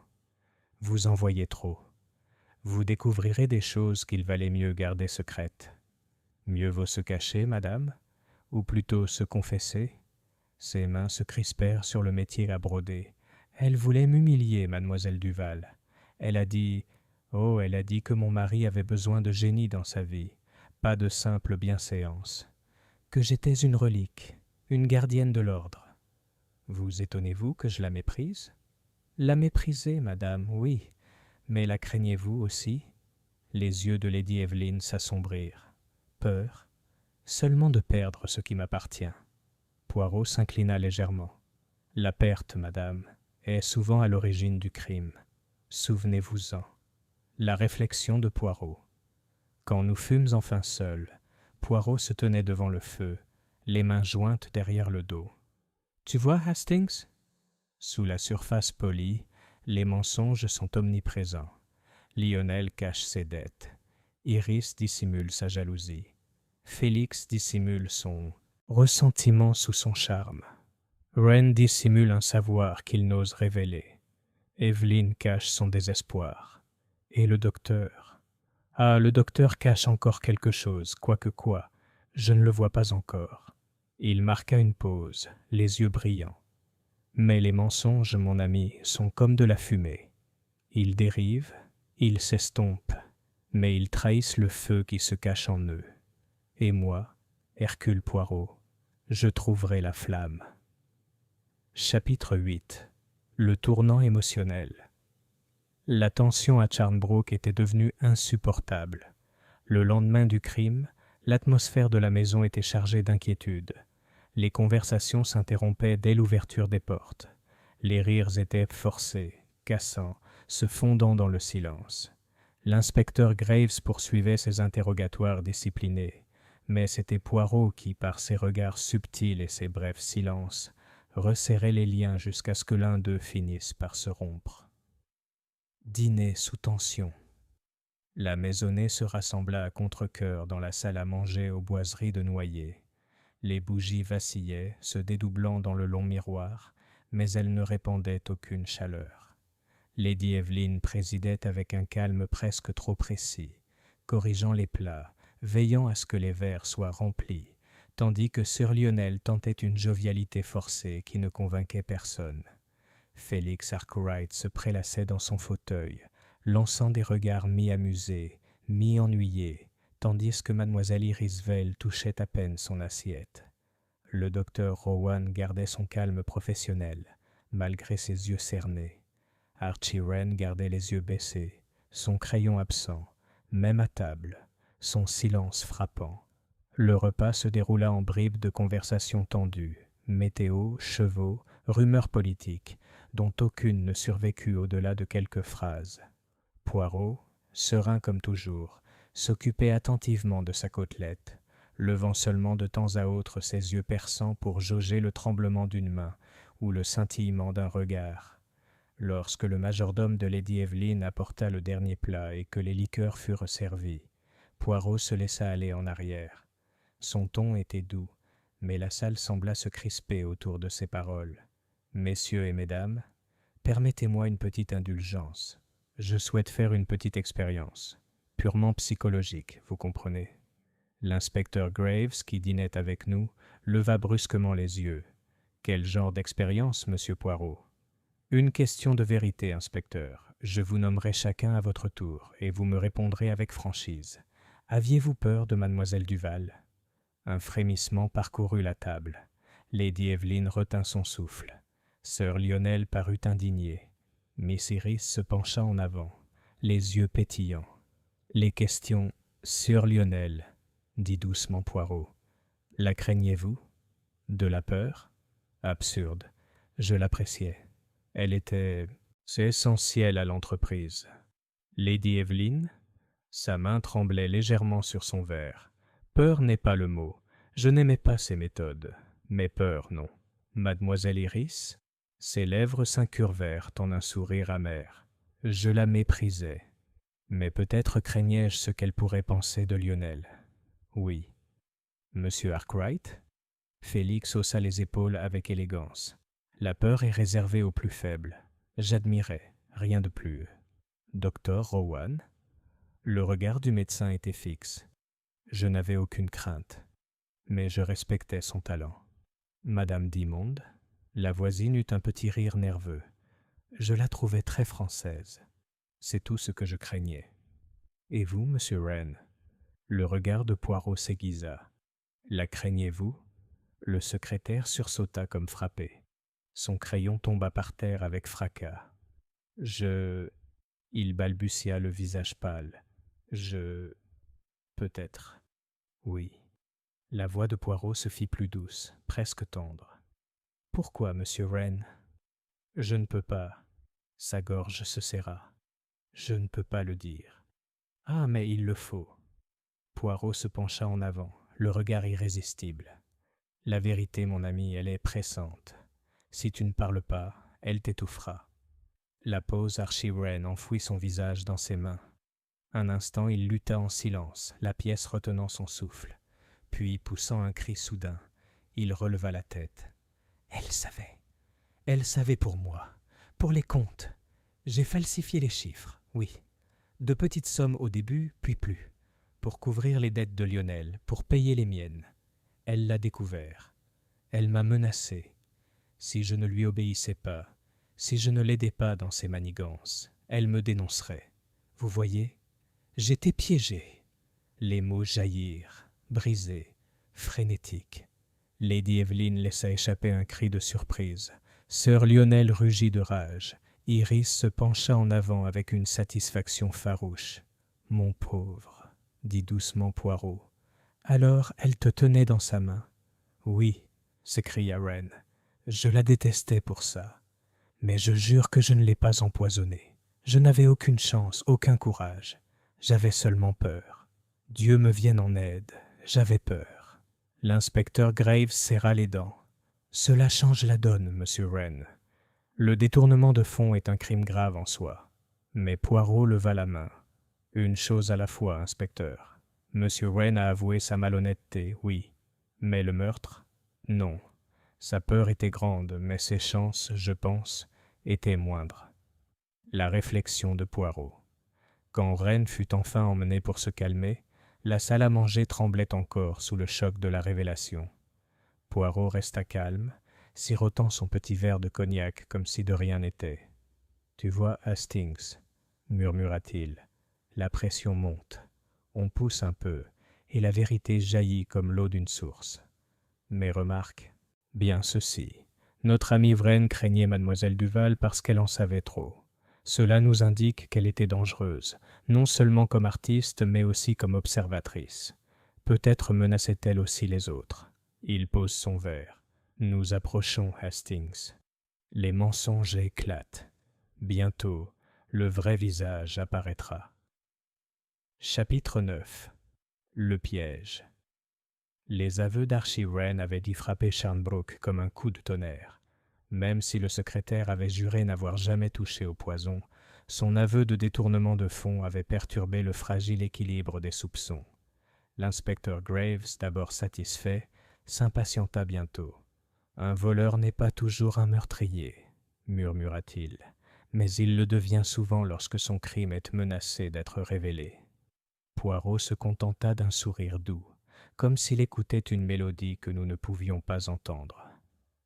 vous en voyez trop. Vous découvrirez des choses qu'il valait mieux garder secrètes. Mieux vaut se cacher, madame, ou plutôt se confesser. » Ses mains se crispèrent sur le métier à broder. Elle voulait m'humilier, mademoiselle Duval. Elle a dit que mon mari avait besoin de génie dans sa vie, pas de simple bienséance. Que j'étais une relique, une gardienne de l'ordre. Vous étonnez-vous que je la méprise? La mépriser, madame, oui, mais la craignez-vous aussi? Les yeux de Lady Evelyn s'assombrirent. Peur, seulement de perdre ce qui m'appartient. Poirot s'inclina légèrement. La perte, madame, est souvent à l'origine du crime. Souvenez-vous-en. La réflexion de Poirot. Quand nous fûmes enfin seuls, Poirot se tenait devant le feu, les mains jointes derrière le dos. « Tu vois, Hastings ?» Sous la surface polie, les mensonges sont omniprésents. Lionel cache ses dettes. Iris dissimule sa jalousie. Félix dissimule son ressentiment sous son charme. Wren dissimule un savoir qu'il n'ose révéler. Evelyn cache son désespoir. Et le docteur? Ah, le docteur cache encore quelque chose, quoique quoi, je ne le vois pas encore. Il marqua une pause, les yeux brillants. Mais les mensonges, mon ami, sont comme de la fumée. Ils dérivent, ils s'estompent, mais ils trahissent le feu qui se cache en eux. Et moi, Hercule Poirot, je trouverai la flamme. Chapitre 8. Le tournant émotionnel. La tension à Charnbrook était devenue insupportable. Le lendemain du crime, l'atmosphère de la maison était chargée d'inquiétude. Les conversations s'interrompaient dès l'ouverture des portes. Les rires étaient forcés, cassants, se fondant dans le silence. L'inspecteur Graves poursuivait ses interrogatoires disciplinés, mais c'était Poirot qui, par ses regards subtils et ses brefs silences, resserrait les liens jusqu'à ce que l'un d'eux finisse par se rompre. Dîner sous tension. La maisonnée se rassembla à contre-cœur dans la salle à manger aux boiseries de noyer. Les bougies vacillaient, se dédoublant dans le long miroir, mais elles ne répandaient aucune chaleur. Lady Evelyn présidait avec un calme presque trop précis, corrigeant les plats, veillant à ce que les verres soient remplis, tandis que Sir Lionel tentait une jovialité forcée qui ne convainquait personne. Félix Arkwright se prélassait dans son fauteuil, lançant des regards mi-amusés, mi-ennuyés, tandis que mademoiselle Iris Vale touchait à peine son assiette. Le docteur Rowan gardait son calme professionnel, malgré ses yeux cernés. Archie Wren gardait les yeux baissés, son crayon absent, même à table, son silence frappant. Le repas se déroula en bribes de conversations tendues, météo, chevaux, rumeurs politiques, dont aucune ne survécut au-delà de quelques phrases. Poirot, serein comme toujours, s'occupait attentivement de sa côtelette, levant seulement de temps à autre ses yeux perçants pour jauger le tremblement d'une main ou le scintillement d'un regard. Lorsque le majordome de Lady Evelyn apporta le dernier plat et que les liqueurs furent servies, Poirot se laissa aller en arrière. Son ton était doux, mais la salle sembla se crisper autour de ses paroles. « Messieurs et mesdames, permettez-moi une petite indulgence. Je souhaite faire une petite expérience, purement psychologique, vous comprenez. L'inspecteur Graves, qui dînait avec nous, leva brusquement les yeux. « Quel genre d'expérience, monsieur Poirot ?»« Une question de vérité, inspecteur. Je vous nommerai chacun à votre tour, et vous me répondrez avec franchise. Aviez-vous peur de mademoiselle Duval ?» Un frémissement parcourut la table. Lady Evelyn retint son souffle. Sir Lionel parut indigné. Miss Iris se pencha en avant, les yeux pétillants. « Les questions, Sir Lionel, » dit doucement Poirot. « La craignez-vous ? De la peur ? Absurde. Je l'appréciais. Elle était... C'est essentiel à l'entreprise. » Lady Evelyn ? Sa main tremblait légèrement sur son verre. Peur n'est pas le mot. Je n'aimais pas ses méthodes. Mais peur, non. Mademoiselle Iris ? Ses lèvres s'incurvèrent en un sourire amer. Je la méprisais. Mais peut-être craignais-je ce qu'elle pourrait penser de Lionel. Oui. Monsieur Arkwright ? Félix haussa les épaules avec élégance. La peur est réservée aux plus faibles. J'admirais, rien de plus. Docteur Rowan ? Le regard du médecin était fixe. Je n'avais aucune crainte, mais je respectais son talent. Madame Dimond ? La voisine eut un petit rire nerveux. Je la trouvais très française. C'est tout ce que je craignais. Et vous, monsieur Wren ? Le regard de Poirot s'aiguisa. La craignez-vous ? Le secrétaire sursauta comme frappé. Son crayon tomba par terre avec fracas. Il balbutia le visage pâle. Peut-être. Oui. La voix de Poirot se fit plus douce, presque tendre. Pourquoi, monsieur Wren ? Je ne peux pas. Sa gorge se serra. Je ne peux pas le dire. Ah, mais il le faut. Poirot se pencha en avant, le regard irrésistible. La vérité, mon ami, elle est pressante. Si tu ne parles pas, elle t'étouffera. La pose Archie Wren enfouit son visage dans ses mains. Un instant, il lutta en silence, la pièce retenant son souffle. Puis, poussant un cri soudain, il releva la tête. Elle savait. Elle savait pour moi. Pour les comptes. J'ai falsifié les chiffres, oui. De petites sommes au début, puis plus. Pour couvrir les dettes de Lionel, pour payer les miennes. Elle l'a découvert. Elle m'a menacé. Si je ne lui obéissais pas, si je ne l'aidais pas dans ses manigances, elle me dénoncerait. Vous voyez ? J'étais piégé. Les mots jaillirent, brisés, frénétiques. Lady Evelyn laissa échapper un cri de surprise. Sir Lionel rugit de rage. Iris se pencha en avant avec une satisfaction farouche. « Mon pauvre, » dit doucement Poirot. « Alors elle te tenait dans sa main. »« Oui, » s'écria Wren. « Je la détestais pour ça. Mais je jure que je ne l'ai pas empoisonnée. Je n'avais aucune chance, aucun courage. J'avais seulement peur. Dieu me vienne en aide. J'avais peur. » L'inspecteur Graves serra les dents. « Cela change la donne, monsieur Wren. Le détournement de fonds est un crime grave en soi. » Mais Poirot leva la main. « Une chose à la fois, inspecteur. Monsieur Wren a avoué sa malhonnêteté, oui. Mais le meurtre ? Non. Sa peur était grande, mais ses chances, je pense, étaient moindres. » La réflexion de Poirot. Quand Wren fut enfin emmené pour se calmer, la salle à manger tremblait encore sous le choc de la révélation. Poirot resta calme, sirotant son petit verre de cognac comme si de rien n'était. « Tu vois, Hastings, » murmura-t-il, « la pression monte. On pousse un peu, et la vérité jaillit comme l'eau d'une source. Mais remarque, bien ceci. Notre amie Wren craignait mademoiselle Duval parce qu'elle en savait trop. Cela nous indique qu'elle était dangereuse, non seulement comme artiste, mais aussi comme observatrice. Peut-être menaçait-elle aussi les autres. Il pose son verre. Nous approchons, Hastings. Les mensonges éclatent. Bientôt, le vrai visage apparaîtra. Chapitre 9. Le piège. Les aveux d'Archie Wren avaient dit frapper Sharnbrook comme un coup de tonnerre. Même si le secrétaire avait juré n'avoir jamais touché au poison, son aveu de détournement de fonds avait perturbé le fragile équilibre des soupçons. L'inspecteur Graves, d'abord satisfait, s'impatienta bientôt. « Un voleur n'est pas toujours un meurtrier, » murmura-t-il, « mais il le devient souvent lorsque son crime est menacé d'être révélé. » Poirot se contenta d'un sourire doux. comme s'il écoutait une mélodie que nous ne pouvions pas entendre.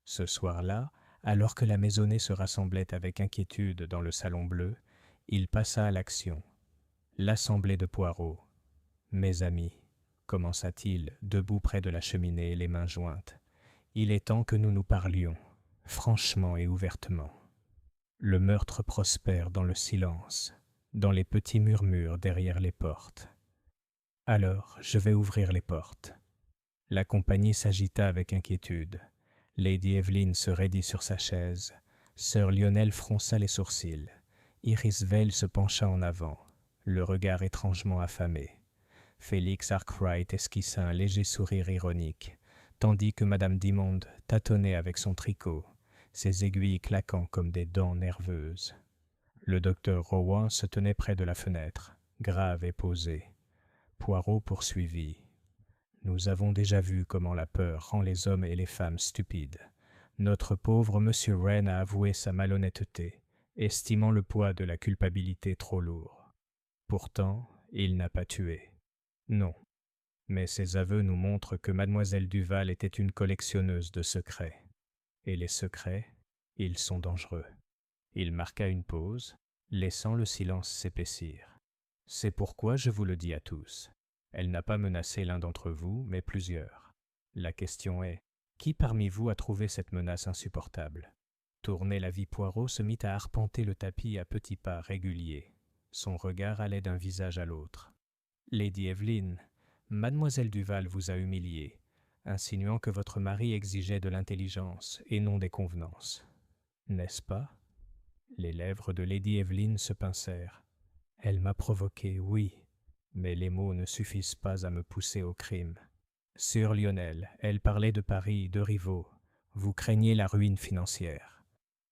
Ce soir-là, alors que la maisonnée se rassemblait avec inquiétude dans le salon bleu, il passa à l'action. L'assemblée de Poirot. « Mes amis, commença-t-il, debout près de la cheminée, les mains jointes, il est temps que nous nous parlions, franchement et ouvertement. Le meurtre prospère dans le silence, dans les petits murmures derrière les portes. Alors, je vais ouvrir les portes. » La compagnie s'agita avec inquiétude. Lady Evelyn se raidit sur sa chaise. Sir Lionel fronça les sourcils. Iris Vale se pencha en avant, le regard étrangement affamé. Félix Arkwright esquissa un léger sourire ironique, tandis que Madame Dimond tâtonnait avec son tricot, ses aiguilles claquant comme des dents nerveuses. Le docteur Rowan se tenait près de la fenêtre, grave et posé. Poirot poursuivit. « Nous avons déjà vu comment la peur rend les hommes et les femmes stupides. Notre pauvre Monsieur Wren a avoué sa malhonnêteté, estimant le poids de la culpabilité trop lourd. Pourtant, il n'a pas tué. Non. Mais ses aveux nous montrent que Mademoiselle Duval était une collectionneuse de secrets. Et les secrets, ils sont dangereux. » Il marqua une pause, laissant le silence s'épaissir. « C'est pourquoi je vous le dis à tous. Elle n'a pas menacé l'un d'entre vous, mais plusieurs. La question est, qui parmi vous a trouvé cette menace insupportable ?» Tourné la vie, Poirot se mit à arpenter le tapis à petits pas réguliers. Son regard allait d'un visage à l'autre. « Lady Evelyn, Mademoiselle Duval vous a humilié, insinuant que votre mari exigeait de l'intelligence et non des convenances. N'est-ce pas ?» Les lèvres de Lady Evelyn se pincèrent. « Elle m'a provoqué, oui, mais les mots ne suffisent pas à me pousser au crime. Sir Lionel, elle parlait de paris, de rivaux. Vous craignez la ruine financière. »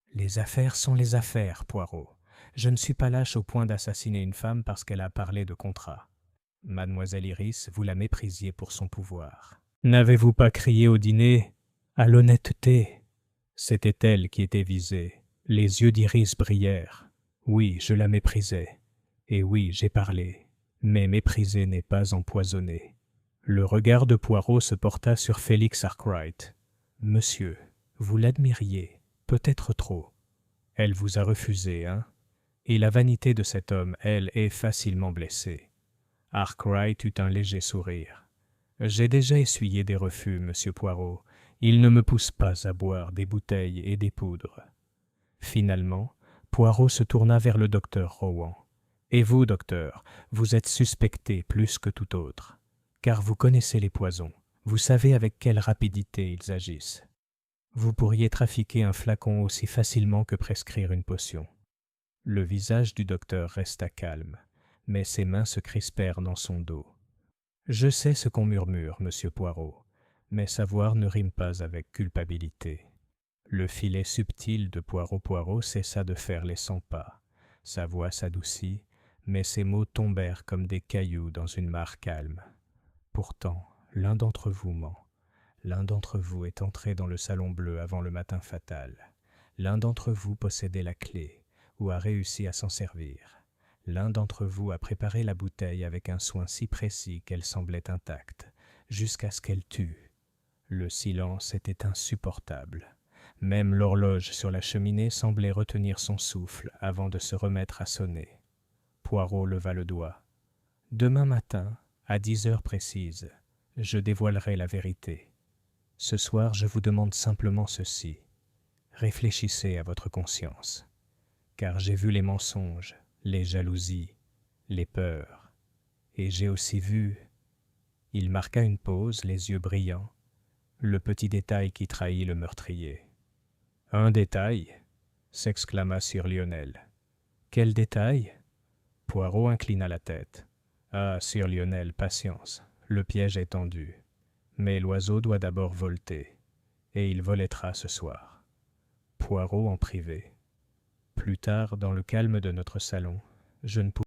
« Les affaires sont les affaires, Poirot. Je ne suis pas lâche au point d'assassiner une femme parce qu'elle a parlé de contrat. Mademoiselle Iris, vous la méprisiez pour son pouvoir. N'avez-vous pas crié au dîner « à l'honnêteté » ? C'était elle qui était visée. Les yeux d'Iris brillèrent. Oui, je la méprisais. Et oui, j'ai parlé. Mais mépriser n'est pas empoisonner. Le regard de Poirot se porta sur Félix Arkwright. « Monsieur, vous l'admiriez, peut-être trop. Elle vous a refusé, hein ? Et la vanité de cet homme, elle, est facilement blessée. » Arkwright eut un léger sourire. « J'ai déjà essuyé des refus, monsieur Poirot. Il ne me pousse pas à boire des bouteilles et des poudres. » Finalement, Poirot se tourna vers le docteur Rowan. « Et vous, docteur, vous êtes suspecté plus que tout autre, car vous connaissez les poisons, vous savez avec quelle rapidité ils agissent. Vous pourriez trafiquer un flacon aussi facilement que prescrire une potion. » Le visage du docteur resta calme, mais ses mains se crispèrent dans son dos. « Je sais ce qu'on murmure, monsieur Poirot, mais savoir ne rime pas avec culpabilité. » Le filet subtil de Poirot cessa de faire les 100 pas. Sa voix s'adoucit, mais ses mots tombèrent comme des cailloux dans une mare calme. « Pourtant, l'un d'entre vous ment. L'un d'entre vous est entré dans le salon bleu avant le matin fatal. L'un d'entre vous possédait la clé, ou a réussi à s'en servir. L'un d'entre vous a préparé la bouteille avec un soin si précis qu'elle semblait intacte, jusqu'à ce qu'elle tue. Le silence était insupportable. Même l'horloge sur la cheminée semblait retenir son souffle avant de se remettre à sonner. Poirot leva le doigt. « Demain matin, à 10 heures précises, je dévoilerai la vérité. Ce soir, je vous demande simplement ceci. Réfléchissez à votre conscience, car j'ai vu les mensonges, les jalousies, les peurs, et j'ai aussi vu... » Il marqua une pause, les yeux brillants, le petit détail qui trahit le meurtrier. « Un détail ?» s'exclama Sir Lionel. « Quel détail ?» Poirot inclina la tête. « Ah, Sir Lionel, patience, le piège est tendu. Mais l'oiseau doit d'abord volter, et il volettera ce soir. » Poirot en privé. Plus tard, dans le calme de notre salon, je ne pouvais